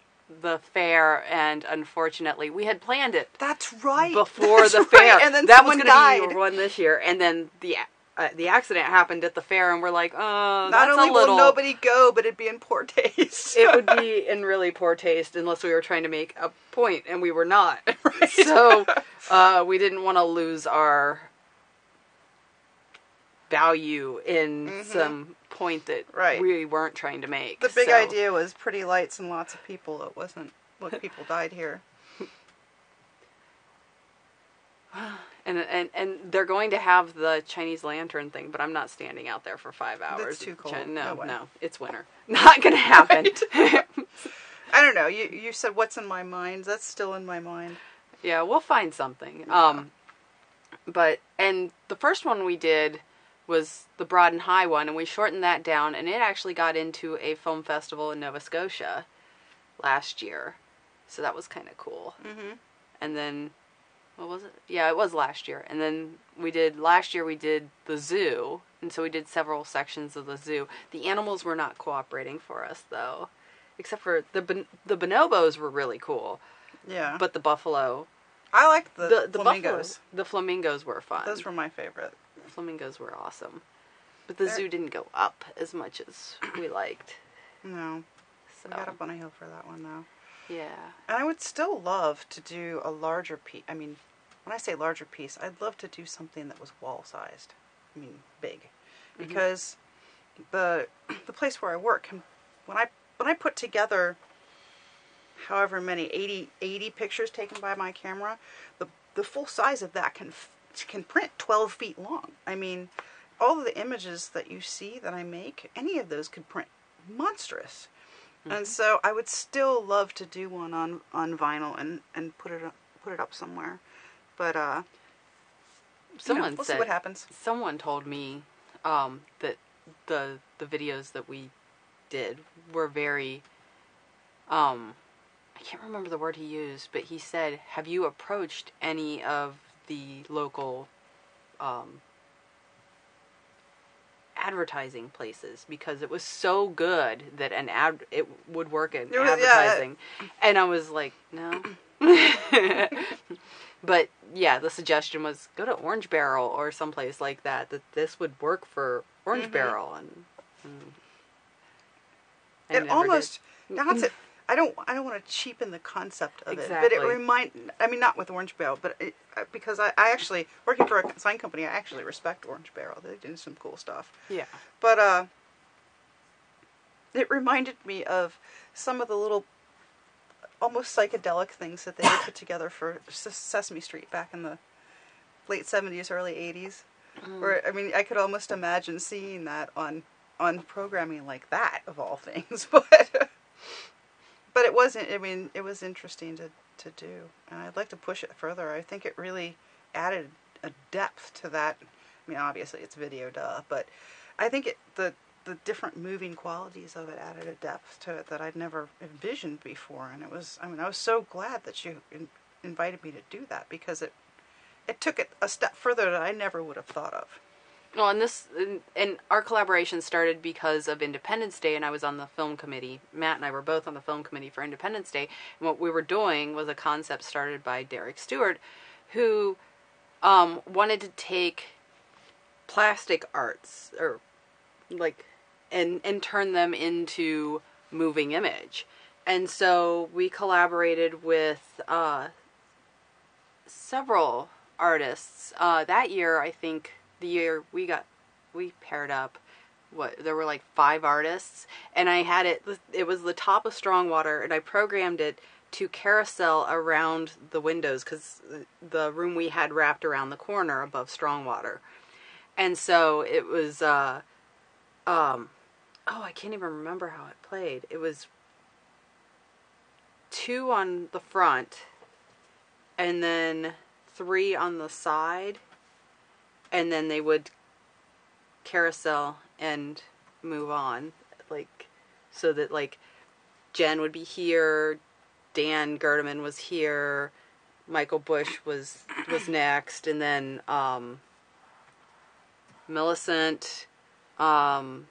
the fair, and unfortunately, we had planned it. That's right. Before the fair. And then that was someone going to died. be one this year, and then the accident happened at the fair, and we're like, oh, Not that's only a little... will nobody go, but it'd be in poor taste. It would be in really poor taste unless we were trying to make a point, and we were not. Right. So we didn't want to lose our value in some point that we weren't trying to make. The big idea was pretty lights and lots of people. It wasn't, look, people died here. And they're going to have the Chinese lantern thing, but I'm not standing out there for 5 hours. It's too cold. No, it's winter. Not going to happen. Right. I don't know. You said what's in my mind. That's still in my mind. Yeah, we'll find something. Yeah. And the first one we did was the Broad and High one, and we shortened that down, and it actually got into a film festival in Nova Scotia last year. So that was kind of cool. Mm-hmm. And then... what was it? Yeah, it was last year. And then last year we did the zoo. And so we did several sections of the zoo. The animals were not cooperating for us, though. Except for the bonobos were really cool. Yeah. But the buffalo... I liked the flamingos. The flamingos were fun. Those were my favorite. The flamingos were awesome. But the zoo didn't go up as much as we liked. No. So. We got up on a hill for that one, though. Yeah. And I would still love to do a larger piece. I mean, when I say larger piece, I'd love to do something that was wall-sized. I mean, big. Because the place where I work, when I put together however many, 80 pictures taken by my camera, the full size of that can print 12 feet long. I mean, all of the images that you see that I make, any of those could print monstrous. And so I would still love to do one on vinyl and put it up somewhere. But we'll see what happens. Someone told me that the videos that we did were very I can't remember the word he used, but he said, "Have you approached any of the local advertising places, because it was so good that it would work in advertising." Yeah. And I was like, no. But yeah, the suggestion was go to Orange Barrel or someplace like that this would work for Orange Barrel, and it almost that's it. I don't want to cheapen the concept of it, but not with Orange Barrel, but because I actually, working for a sign company, I actually respect Orange Barrel. They do some cool stuff. Yeah. But it reminded me of some of the little, almost psychedelic things that they would put together for Sesame Street back in the late 70s, early 80s. Where, I mean, I could almost imagine seeing that on programming like that, of all things, But it wasn't. I mean, it was interesting to do, and I'd like to push it further. I think it really added a depth to that. I mean, obviously it's video, duh, but I think the the different moving qualities of it added a depth to it that I'd never envisioned before. And it was, I mean, I was so glad that you invited me to do that, because it took it a step further that I never would have thought of. Well, and our collaboration started because of Independence Day, and I was on the film committee. Matt and I were both on the film committee for Independence Day, and what we were doing was a concept started by Derek Stewart, who wanted to take plastic arts, or like, and turn them into moving image. And so we collaborated with several artists. That year, I think, the year we paired up, there were like 5 artists, and I had it was the top of Strongwater, and I programmed it to carousel around the windows, because the room we had wrapped around the corner above Strongwater. And so it was, I can't even remember how it played. It was 2 on the front, and then 3 on the side, and then they would carousel and move on, like, so that, like, Jen would be here, Dan Gerdeman was here, Michael Bush was next, and then Millicent, and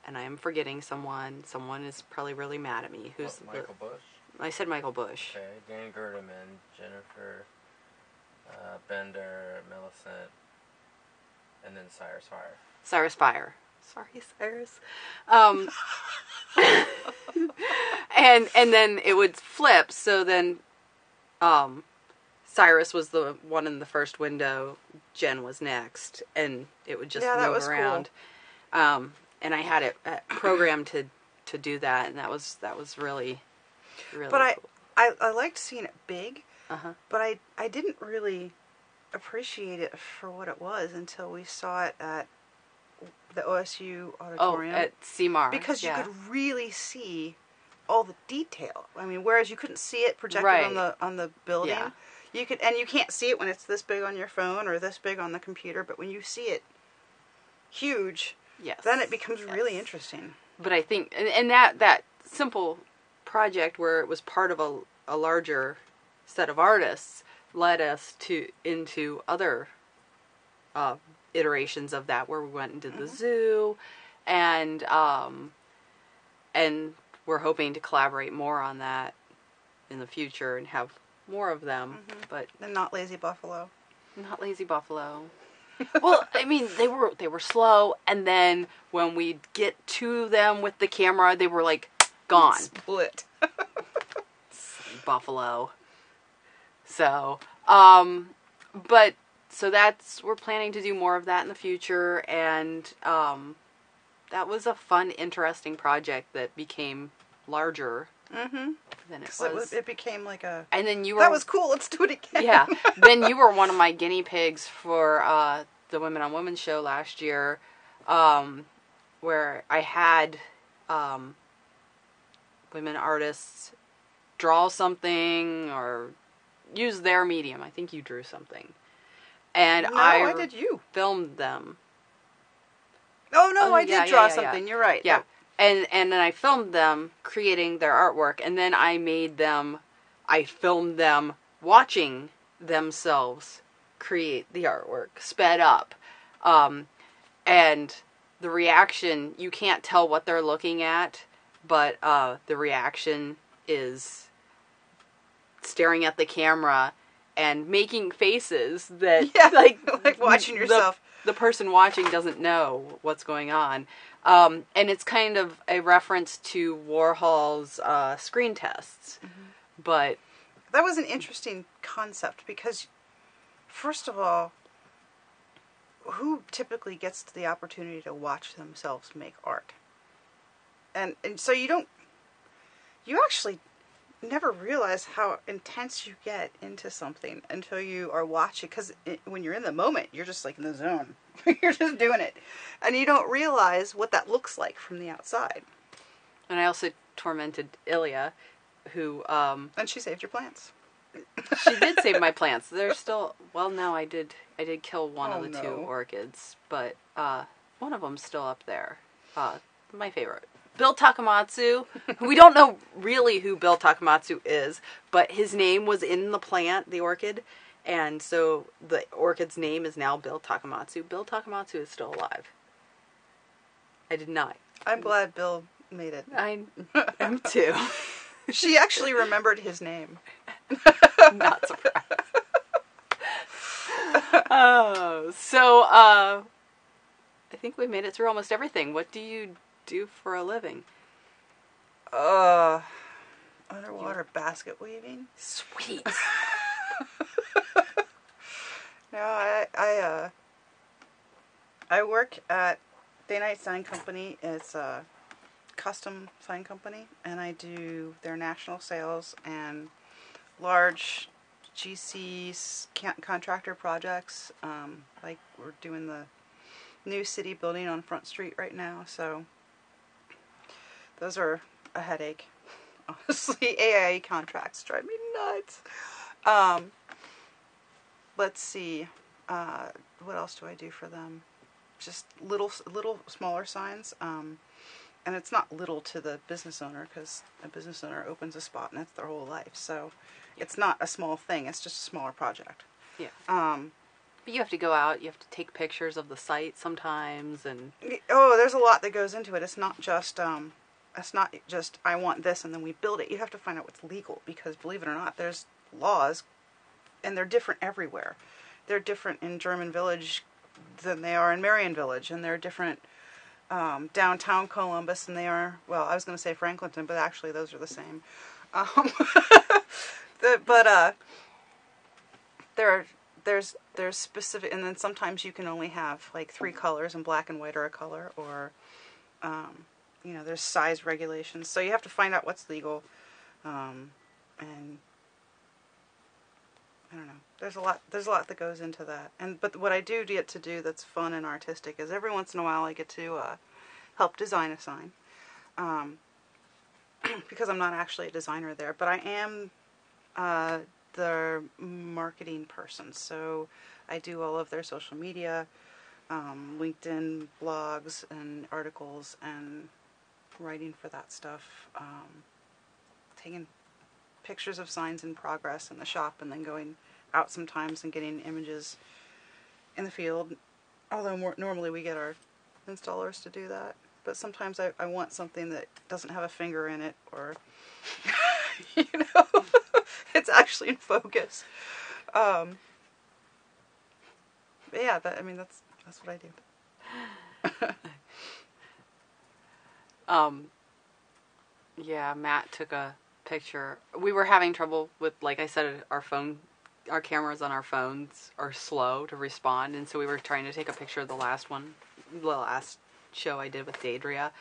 I am forgetting someone. Someone is probably really mad at me. Who's Michael Bush? I said Michael Bush. Okay, Dan Gerdeman, Jennifer Bender, Millicent, and then Cyrus Fire. Cyrus Fire. Sorry, Cyrus. And then it would flip, so then Cyrus was the one in the first window, Jen was next, and it would just move around. Cool. And I had it programmed to do that, and that was really, really but cool. I liked seeing it big, Uh-huh. but I didn't really appreciate it for what it was until we saw it at the OSU auditorium. Oh, at CMAR. Because you could really see all the detail. I mean, whereas you couldn't see it projected on the building. Yeah. You can't see it when it's this big on your phone or this big on the computer, but when you see it huge, then it becomes really interesting. But I think, and that simple project where it was part of a larger set of artists led us into other iterations of that, where we went and did the zoo, and we're hoping to collaborate more on that in the future and have more of them. But and not Lazy Buffalo. Not Lazy Buffalo. Well, I mean, they were slow, and then when we'd get to them with the camera, they were like gone. Split. Buffalo. So, we're planning to do more of that in the future, and that was a fun, interesting project that became larger than it was. It became like a... And then you were... That was cool, let's do it again. Yeah. Then you were one of my guinea pigs for the Women on Women show last year, where I had women artists draw something or use their medium. I think you drew something. And I did you. Filmed them. Oh, no, I did draw something. You're right. Yeah. And then I filmed them creating their artwork, and then I filmed them watching themselves create the artwork, sped up. And the reaction, you can't tell what they're looking at, but the reaction is staring at the camera and making faces that like watching yourself. The person watching doesn't know what's going on. And it's kind of a reference to Warhol's screen tests. But that was an interesting concept because, first of all, who typically gets the opportunity to watch themselves make art? And so you actually never realize how intense you get into something until you are watching, because when you're in the moment, you're just like in the zone. You're just doing it. And you don't realize what that looks like from the outside. And I also tormented Ilya, who... and she saved your plants. She did save my plants. They're still... Well, no, I did kill one of the 2 orchids, but one of them's still up there. My favorite. Bill Takamatsu. We don't know really who Bill Takamatsu is, but his name was in the plant, the orchid, and so the orchid's name is now Bill Takamatsu. Bill Takamatsu is still alive. I did not. I'm glad Bill made it. I am too. She actually remembered his name. Not surprised. So I think we made it through almost everything. What do you do for a living? Underwater basket weaving. Sweet. No, I work at Day Night Sign Company. It's a custom sign company, and I do their national sales and large GC contractor projects. Like we're doing the new city building on Front Street right now, so those are a headache. Honestly, AIA contracts drive me nuts. Let's see. What else do I do for them? Just little smaller signs. And it's not little to the business owner, because a business owner opens a spot and that's their whole life. So it's not a small thing. It's just a smaller project. Yeah. But you have to go out. You have to take pictures of the site sometimes, and there's a lot that goes into it. It's not just I want this and then we build it. You have to find out what's legal, because believe it or not, there's laws, and they're different everywhere. They're different in German Village than they are in Marion Village, and they're different downtown Columbus than they are. Well, I was going to say Franklinton, but actually those are the same. There's specific, and then sometimes you can only have like 3 colors, and black and white are a color, or there's size regulations. So you have to find out what's legal, and I don't know. There's a lot that goes into that. But what I do get to do that's fun and artistic is every once in a while I get to help design a sign, because I'm not actually a designer there, but I am the marketing person. So I do all of their social media, LinkedIn blogs and articles, and writing for that stuff, taking pictures of signs in progress in the shop, and then going out sometimes and getting images in the field. Although normally we get our installers to do that, but sometimes I want something that doesn't have a finger in it, or it's actually in focus. But yeah, that's what I do. Yeah, Matt took a picture. We were having trouble with, like I said, our cameras on our phones are slow to respond, and so we were trying to take a picture of the last show I did with Daedria,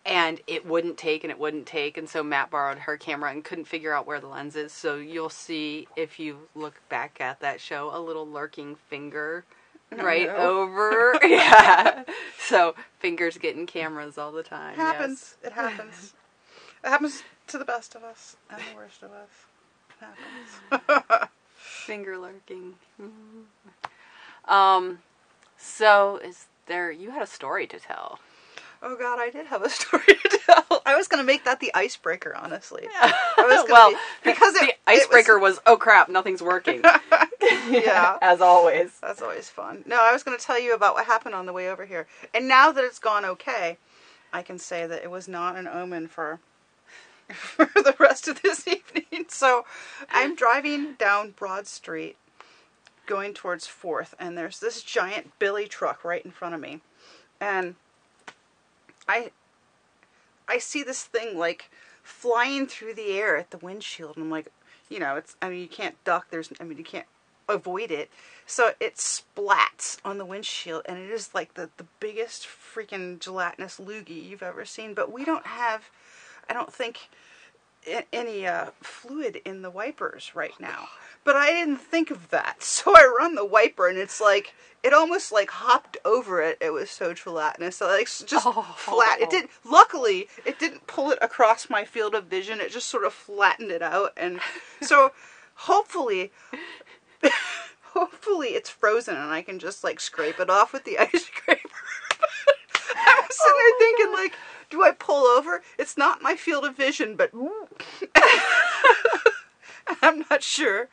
and it wouldn't take, and so Matt borrowed her camera and couldn't figure out where the lens is. So you'll see, if you look back at that show, a little lurking finger over. Yeah. So fingers getting cameras all the time. Happens. Yes. It happens. It happens to the best of us and the worst of us. It happens. Finger lurking. Mm-hmm. So you had a story to tell. Oh God, I did have a story to tell. I was going to make that the icebreaker, honestly. Because the icebreaker was, oh crap, nothing's working. Yeah. As always. That's always fun. No, I was going to tell you about what happened on the way over here. And now that it's gone okay, I can say that it was not an omen for the rest of this evening. So I'm driving down Broad Street going towards 4th, and there's this giant Billy truck right in front of me. And I see this thing like flying through the air at the windshield, and I'm like, you can't duck. You can't avoid it. So it splats on the windshield, and it is like the biggest freaking gelatinous loogie you've ever seen. But we don't have, I don't think, any fluid in the wipers right now. But I didn't think of that. So I run the wiper, and it's like, it almost like hopped over it. It was so gelatinous. So like just flat. Luckily, it didn't pull it across my field of vision. It just sort of flattened it out. And so hopefully it's frozen, and I can just like scrape it off with the ice scraper. I was sitting there thinking, like, do I pull over? It's not my field of vision, but I'm not sure.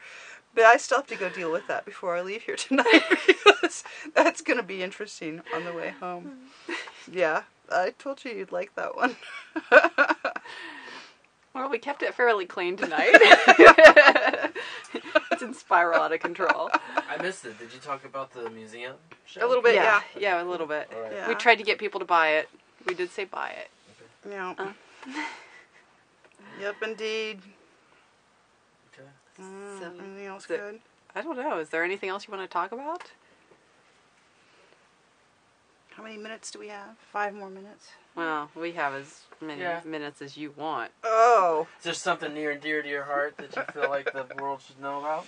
But I still have to go deal with that before I leave here tonight, because that's going to be interesting on the way home. Yeah, I told you you'd like that one. Well, we kept it fairly clean tonight. It didn't spiral out of control. I missed it. Did you talk about the museum show? A little bit, yeah. Yeah, a little bit. All right. Yeah. We tried to get people to buy it. We did say buy it. Yeah. Yep, indeed. Okay. So, Anything else the- good? I don't know. Is there anything else you want to talk about? How many minutes do we have? 5 more minutes. Well, we have as many minutes as you want. Oh. Is there something near and dear to your heart that you feel like the world should know about?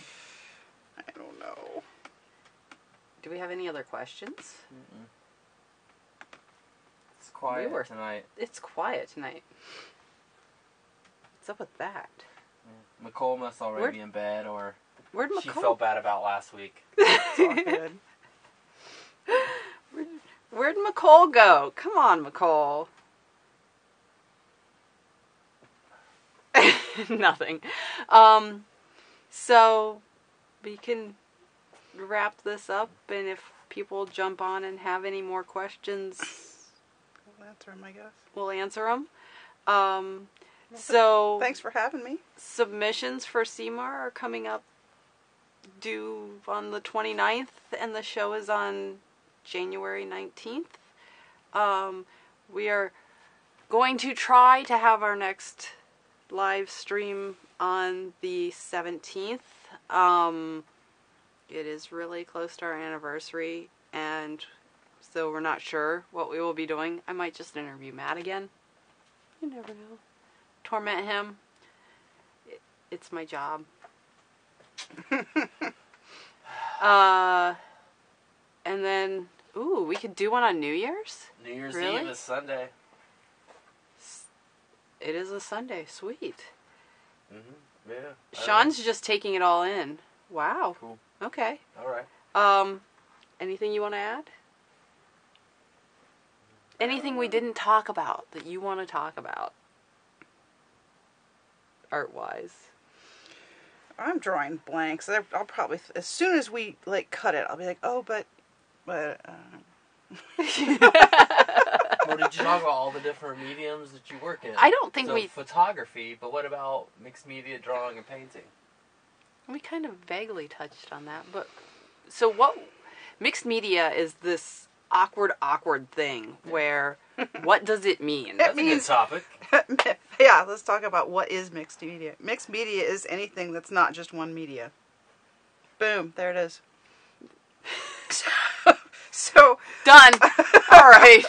I don't know. Do we have any other questions? Mm-mm. It's quiet tonight. It's quiet tonight. What's up with that? Yeah. Nicole must already be in bed, or Where'd she McCall? felt bad about last week. It's all good. Where'd McCall go? Come on, McCall. Nothing. So we can wrap this up, and if people jump on and have any more questions, We'll answer them, I guess. we'll answer them. So Thanks for having me. submissions for CMAR are coming up due on the 29th, and the show is on January 19th. We are going to try to have our next live stream on the 17th. It is really close to our anniversary, and so we're not sure what we will be doing. I might just interview Matt again. You never know. Torment him. It's my job. And then, we could do one on New Year's? New Year's Really? Eve is Sunday. It is a Sunday. Sweet. Mm-hmm. Yeah. Sean's just taking it all in. Wow. Cool. Okay. All right. Anything you want to add? Anything we didn't talk about that you want to talk about? Art-wise. I'm drawing blanks. I'll probably, as soon as we, cut it, I'll be like, oh, but. Well, did you talk about all the different mediums that you work in? I don't think so we... photography, but what about mixed media, drawing, and painting? We kind of vaguely touched on that, but... So what... Mixed media is this awkward thing where... What does it mean? That's a good topic. Yeah, let's talk about what is mixed media. Mixed media is anything that's not just one media. Boom, there it is. So Done. All right.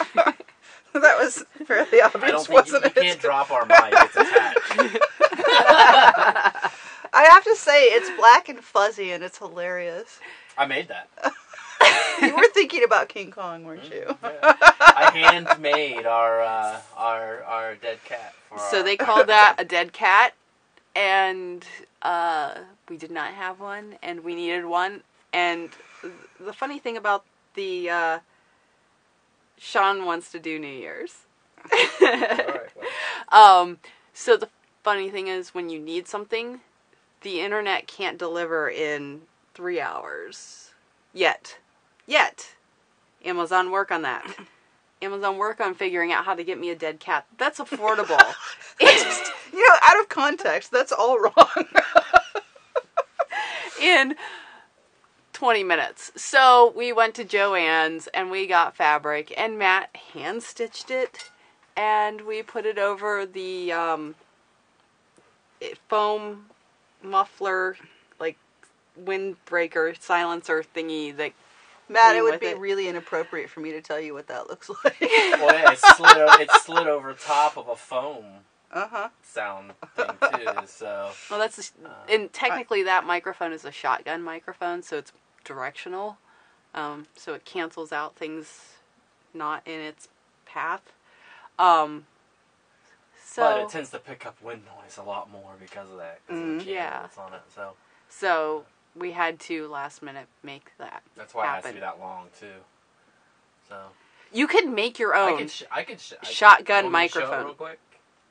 that was fairly obvious, I don't think wasn't you it? can't drop our mic. It's attached. I have to say, it's black and fuzzy, and it's hilarious. I made that. You were thinking about King Kong, weren't you? Yeah. I handmade our dead cat. So they called that a dead cat, and we did not have one, and we needed one. And the funny thing about the Sean wants to do New Year's. All right, well. So the funny thing is, when you need something, the internet can't deliver in 3 hours. Yet. Amazon, work on that. Amazon, work on figuring out how to get me a dead cat. That's affordable. Just, out of context, that's all wrong. In 20 minutes. So we went to Joann's and we got fabric, and Matt hand stitched it, and we put it over the foam muffler, windbreaker silencer thingy that Matt, came it would with be it. really inappropriate for me to tell you what that looks like. Well, yeah, it slid over top of a foam sound thing too. So. Well, that's and technically that microphone is a shotgun microphone, so it's directional. So it cancels out things not in its path. But So it tends to pick up wind noise a lot more because of that. 'Cause of the cable yeah. that's on it. So we had to last minute make that That's why it has to happen. be that long too. So. You could make your own want me to show shotgun it microphone. real quick?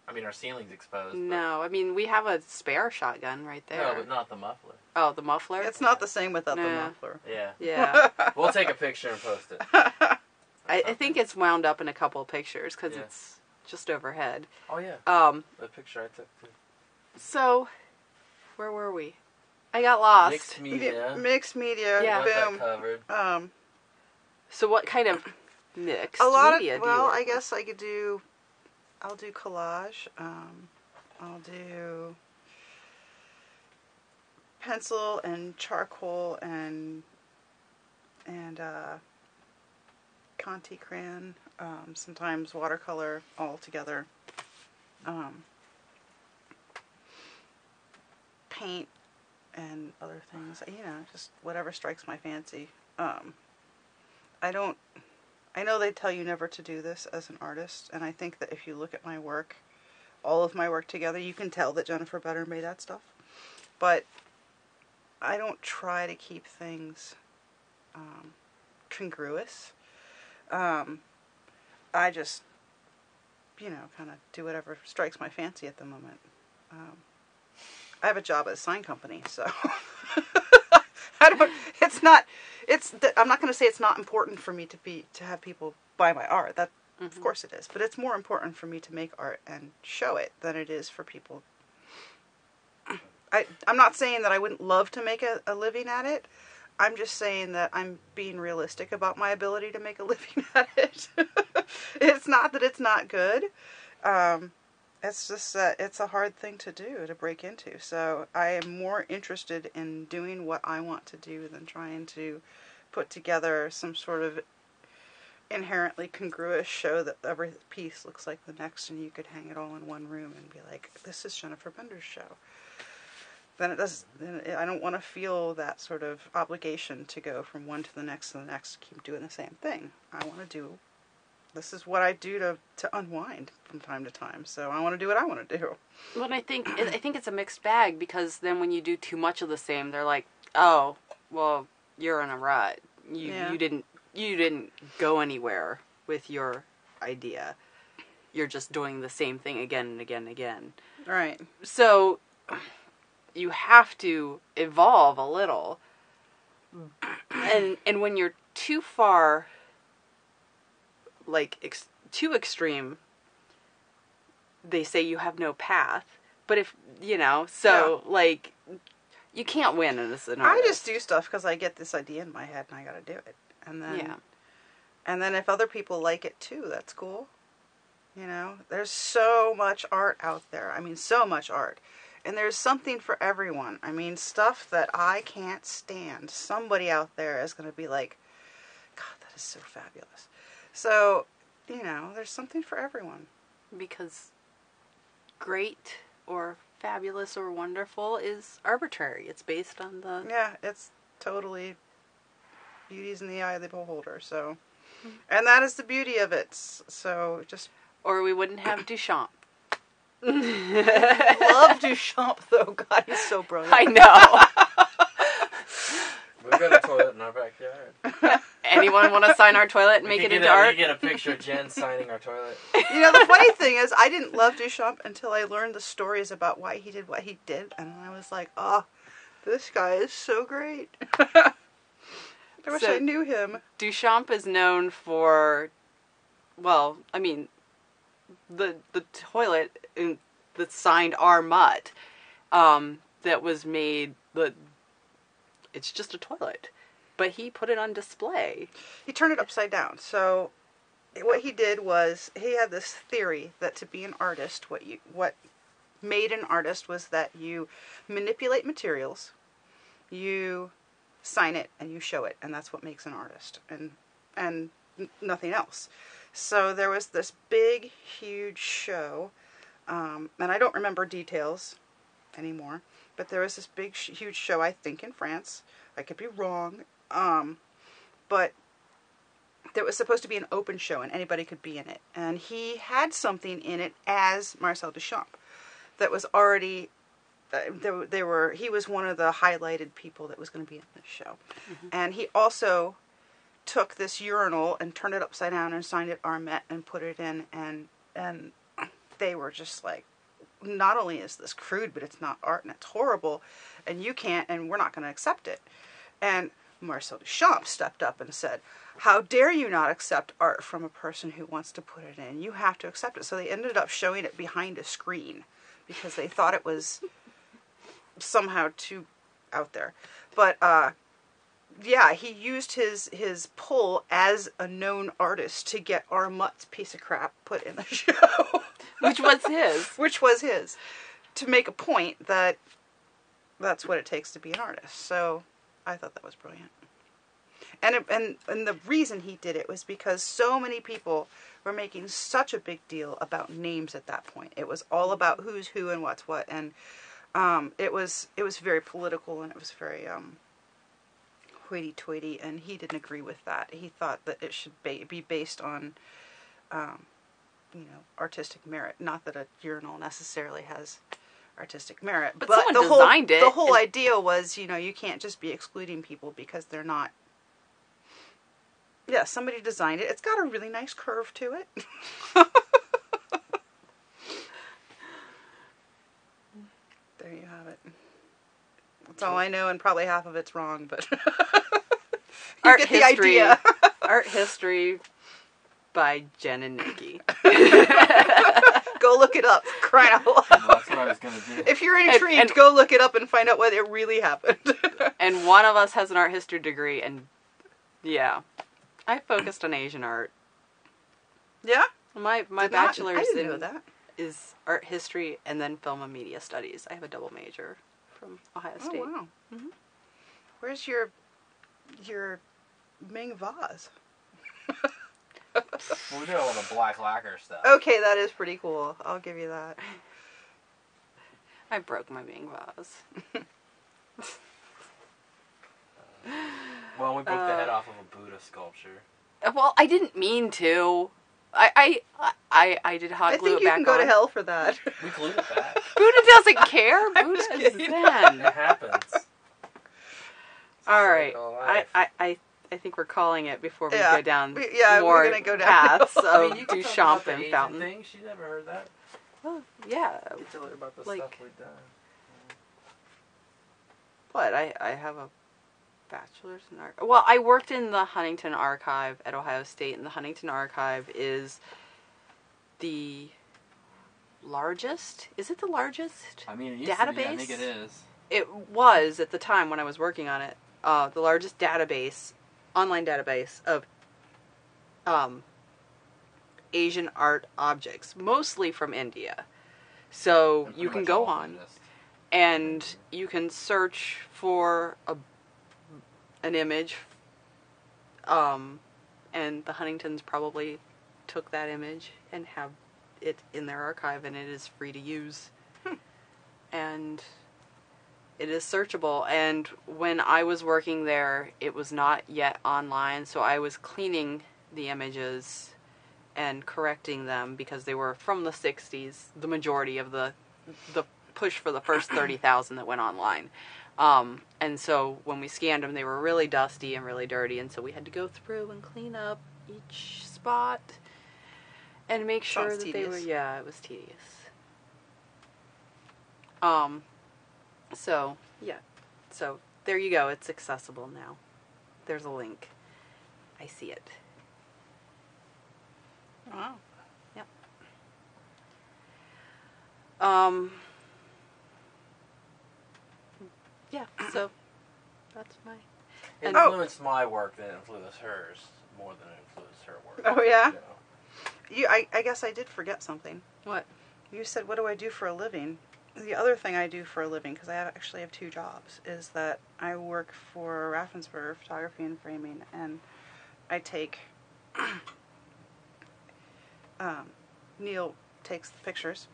I mean, our ceiling's exposed. No, I mean, we have a spare shotgun right there. No, but not the muffler. Oh, the muffler? It's not the same without the Nah. muffler. Yeah. Yeah. We'll take a picture and post it. I think it's wound up in a couple of pictures because Yeah. it's just overhead. Oh, yeah. The picture I took, too. So, where were we? I got lost. Mixed media. Mixed media. Yeah. Got Boom. that covered. So what kind of mixed A lot media of, do you well, work I with? guess I'll do collage. I'll do pencil and charcoal and Conti crayon, sometimes watercolor all together. Paint and other things, just whatever strikes my fancy. I know they tell you never to do this as an artist, and I think that if you look at my work, all of my work together, you can tell that Jennifer Better made that stuff. But I don't try to keep things congruous. I just, kind of do whatever strikes my fancy at the moment. I have a job at a sign company, so I'm not going to say it's not important for me to have people buy my art. That, of course it is. But it's more important for me to make art and show it than it is for people. I'm not saying that I wouldn't love to make a living at it. I'm just saying that I'm being realistic about my ability to make a living at it. It's not that it's not good. It's just that it's a hard thing to do, to break into. So I am more interested in doing what I want to do than trying to put together some sort of inherently congruous show that every piece looks like the next and you could hang it all in one room and be like, this is Jennifer Bender's show. Then I don't want to feel that sort of obligation to go from one to the next, keep doing the same thing. I want to this is what I do to unwind from time to time. So I want to do what I want to do. Well, I think it's a mixed bag, because then when you do too much of the same, they're like, oh, well, you're in a rut. You didn't go anywhere with your idea. You're just doing the same thing again and again and again. Right. So you have to evolve a little. And when you're too far, too extreme, they say you have no path. But if, you can't win as an artist. I just do stuff because I get this idea in my head and I got to do it. And then if other people like it too, that's cool. There's so much art out there. I mean, so much art. And there's something for everyone. I mean, stuff that I can't stand. Somebody out there is going to be like, God, that is so fabulous. So, there's something for everyone. Because great or fabulous or wonderful is arbitrary. It's based on the... Yeah, it's totally beauty's in the eye of the beholder. So, and that is the beauty of it. So just... Or we wouldn't have Duchamp. Love Duchamp, though. God, he's so brilliant. I know. We've got a toilet in our backyard. Anyone want to sign our toilet and make it into art? We get a picture of Jen signing our toilet. The funny thing is, I didn't love Duchamp until I learned the stories about why he did what he did, and I was like, oh, this guy is so great. I wish I knew him. Duchamp is known for, well, I mean, the toilet that signed R. Mutt, that was made, it's just a toilet. But he put it on display. He turned it upside down. So what he did was, he had this theory that to be an artist, what made an artist was that you manipulate materials, you sign it, and you show it. And that's what makes an artist. And nothing else. So there was this big, huge show. And I don't remember details anymore. But there was this big, huge show, I think in France. I could be wrong. But there was supposed to be an open show and anybody could be in it. And he had something in it as Marcel Duchamp that was already, he was one of the highlighted people that was going to be in this show. Mm-hmm. And he also took this urinal and turned it upside down and signed it Armet and put it in, and they were just like, not only is this crude, but it's not art and it's horrible, and you can't, and we're not going to accept it. And Marcel Duchamp stepped up and said, how dare you not accept art from a person who wants to put it in? You have to accept it. So they ended up showing it behind a screen because they thought it was somehow too out there. But yeah, he used his pull as a known artist to get our Mutt's piece of crap put in the show. Which was his. Which was his. To make a point that that's what it takes to be an artist. So I thought that was brilliant. And the reason he did it was because so many people were making such a big deal about names at that point. It was all about who's who and what's what. And it was very political, and it was very hoity-toity, and he didn't agree with that. He thought that it should be based on artistic merit. Not that a urinal necessarily has artistic merit, but someone designed it. The whole idea was, you can't just be excluding people because they're not. Yeah, somebody designed it. It's got a really nice curve to it. There you have it. That's all I know, and probably half of it's wrong, but you get the idea. Art history by Jen and Nikki. Go look it up. Crying out loud. Well, that's what I was going to do. If you're intrigued, go look it up and find out what it really happened. And one of us has an art history degree, and yeah, I focused on Asian art. Yeah? My bachelor's I didn't know that. Is art history and then film and media studies. I have a double major from Ohio State. Oh, wow. Mm-hmm. Where's your Ming vase? We do all the black lacquer stuff. Okay, that is pretty cool. I'll give you that. I broke my Ming vase. Well, we broke the head off of a Buddha sculpture. Well, I didn't mean to. I did hot glue it back on. I think you can go to hell for that. We glued it back. Buddha doesn't care. I'm Buddha just is kidding. Zen. It happens. All right. I think we're calling it before we go down more we're gonna go down. paths of You can talk Duchamp about the and Asian Fountain. thing. She never heard that. Well, yeah. You tell her about the Like- stuff we've done. What? I have a bachelor's in art. Well, I worked in the Huntington Archive at Ohio State, and the Huntington Archive is the largest. Is it the largest? I mean, it used to be. I think it is. It was at the time when I was working on it. The largest database, online database of Asian art objects, mostly from India. So you can go on and you can search for an image, and the Huntingtons probably took that image and have it in their archive, and it is free to use. And it is searchable. And when I was working there, it was not yet online, so I was cleaning the images and correcting them because they were from the 60s, the majority of the push for the first 30,000 that went online. And so when we scanned them, they were really dusty and really dirty, and so we had to go through and clean up each spot and make sure that they were, it was tedious. So, yeah. So, there you go. It's accessible now. There's a link. I see it. Wow. Yep. Yeah, so that's my... It influenced my work than it influenced hers more than it influenced her work. Oh, yeah? You know? I guess I did forget something. What? You said, what do I do for a living? The other thing I do for a living, because I actually have two jobs, is that I work for Raffensperger Photography and Framing, and I take... Neil takes the pictures,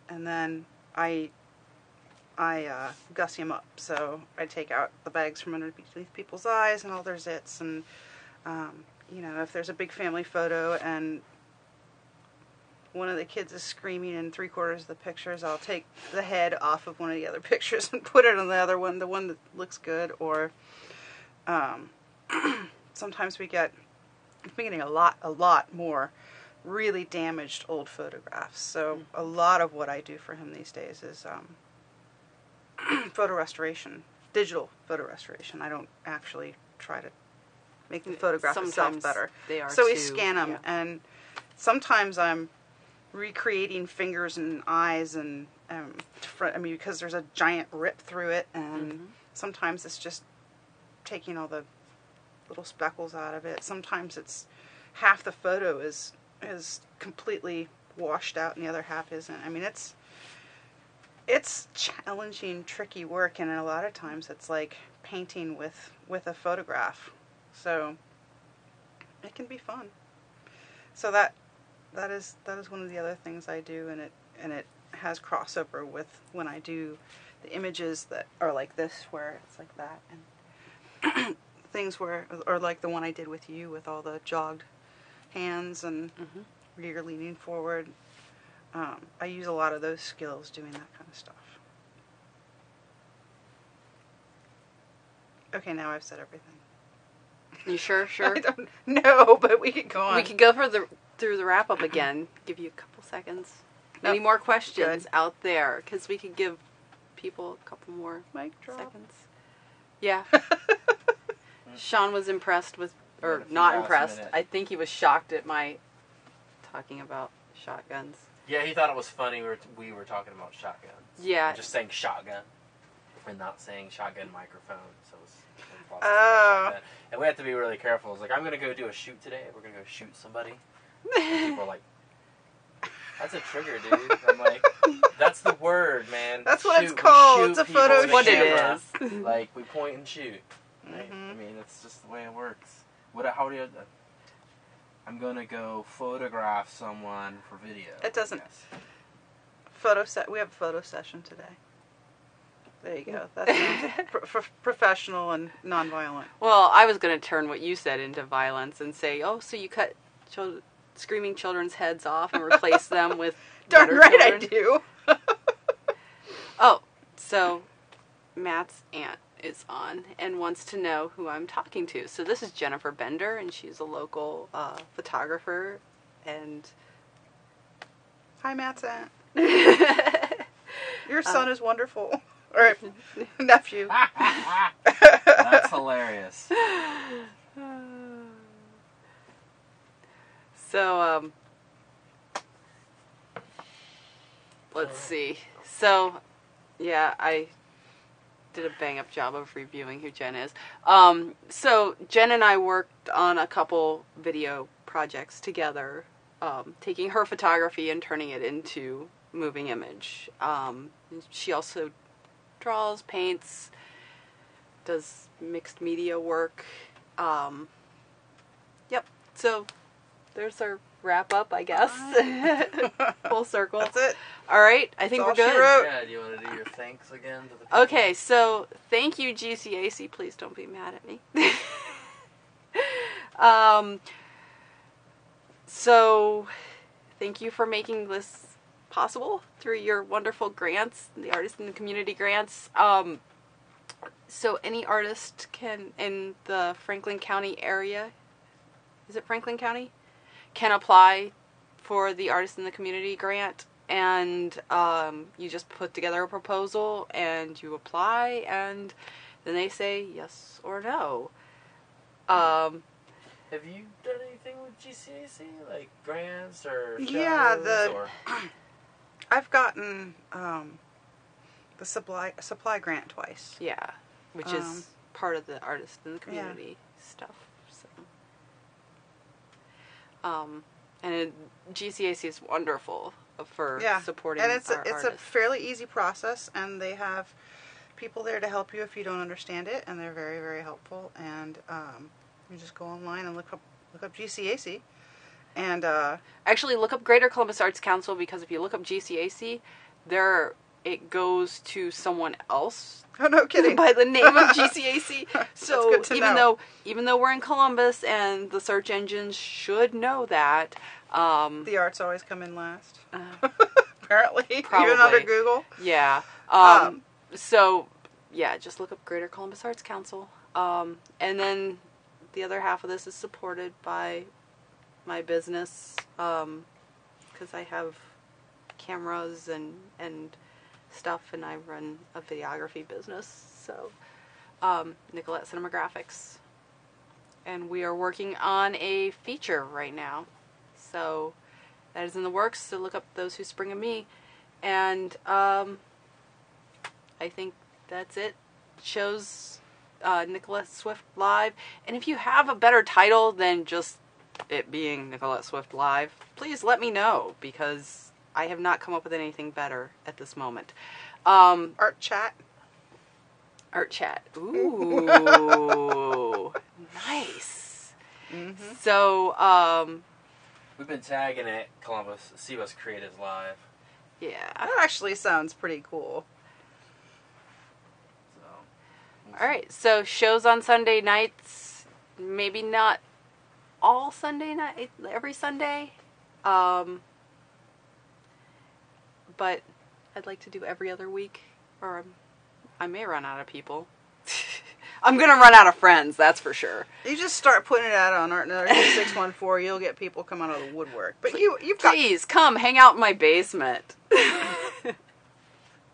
and then I gussy them up. So I take out the bags from underneath people's eyes and all their zits, and if there's a big family photo and one of the kids is screaming in 3/4 of the pictures, I'll take the head off of one of the other pictures and put it on the other one, the one that looks good, or sometimes we're getting a lot more really damaged old photographs. So a lot of what I do for him these days is photo restoration, digital photo restoration. I don't actually try to make the photograph itself better. They are so we too, scan them, and sometimes I'm recreating fingers and eyes, and because there's a giant rip through it, and sometimes it's just taking all the little speckles out of it. Sometimes it's half the photo is completely washed out and the other half isn't. I mean, it's challenging, tricky work, and a lot of times it's like painting with a photograph. So it can be fun. So that is one of the other things I do, and it has crossover with when I do the images that are like this, where it's like that, and things or like the one I did with you with all the jogged hands and you're leaning forward. I use a lot of those skills doing that kind of stuff. Okay, now I've said everything. You sure? I don't know, but we could go on. We could go through the wrap up again. Give you a couple seconds. Any more questions out there? Because we could give people a couple more seconds. Yeah. Sean was impressed with, or not impressed. I think he was shocked at my talking about shotguns. Yeah, he thought it was funny we were talking about shotguns. Yeah. And just saying shotgun and not saying shotgun microphone. So it was shotgun. And we have to be really careful. It's like, I'm going to go do a shoot today. We're going to go shoot somebody. And people are like, that's a trigger, dude. I'm like, that's the word, man. That's what it's called. It's a photo shoot. What it is. Like, we point and shoot. Right? I mean, it's just the way it works. How do you... I'm going to go photograph someone for video. It doesn't... We have a photo session today. There you go. That's professional and nonviolent. Well, I was going to turn what you said into violence and say, oh, so you cut screaming children's heads off and replace them with darn better right children? I do. Oh, so Matt's aunt is on and wants to know who I'm talking to. So this is Jennifer Bender, and she's a local photographer. And hi, Matt's aunt. Your son is wonderful. Or nephew. That's hilarious. So, let's see. So, yeah, I did a bang-up job of reviewing who Jen is. So, Jen and I worked on a couple video projects together, taking her photography and turning it into moving image. She also draws, paints, does mixed media work. Yep. So there's our wrap up, I guess. Full circle. That's it. All right. I think we're good. Yeah, do you want to do your thanks again to the people? Okay, so thank you, GCAC. Please don't be mad at me. So thank you for making this possible through your wonderful grants, the Artist in the Community grants. So any artist can, in the Franklin County area, is it Franklin County? Can apply for the Artist in the Community grant, and you just put together a proposal and you apply, and then they say yes or no. Have you done anything with GCAC, like grants or shows? Yeah, I've gotten the supply grant twice. Yeah, which is part of the Artist in the Community stuff. So. And GCAC is wonderful for supporting and it's artists. a fairly easy process, and they have people there to help you if you don't understand it, and they're very, very helpful. And you just go online and look up GCAC, and actually look up Greater Columbus Arts Council, because if you look up GCAC, it goes to someone else. Oh, no kidding. By the name of GCAC. So That's good to know. even though we're in Columbus and the search engines should know that, the arts always come in last. Apparently, probably. even under Google. Yeah. So yeah, just look up Greater Columbus Arts Council, and then the other half of this is supported by my business, because I have cameras and stuff, and I run a videography business. So, Nicolette Cinematographics, and we are working on a feature right now. So that is in the works. So look up Those Who Spring of Me, and I think that's it. Shows Nicolette Swift Live, and if you have a better title than just it being Nicolette Swift Live, please let me know, because I have not come up with anything better at this moment. Art chat. Art chat. Ooh. Nice. Mm-hmm. So, We've been tagging it Columbus Seabus Creatives Live. yeah. That actually sounds pretty cool. So, All right. So shows on Sunday nights. Maybe not all Sunday night, every Sunday. But I'd like to do every other week, or I may run out of people. I'm going to run out of friends, that's for sure. You just start putting it out on Art Nerd 614, you'll get people come out of the woodwork. But you've got... Please, come hang out in my basement.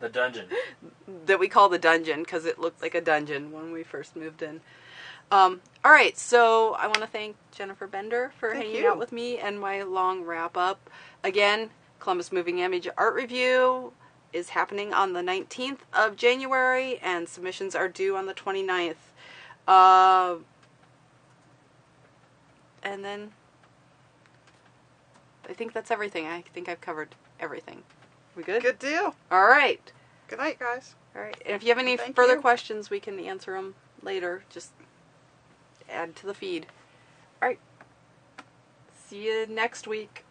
the dungeon. That we call the dungeon, because it looked like a dungeon when we first moved in. All right, so I want to thank Jennifer Bender for hanging out with me and my long wrap-up. Again, Columbus Moving Image Art Review is happening on the 19th of January, and submissions are due on the 29th. And then I think that's everything. I think I've covered everything. We good? Good deal. All right. Good night, guys. All right. And if you have any Thank further you. questions, we can answer them later. Just add to the feed. All right. See you next week.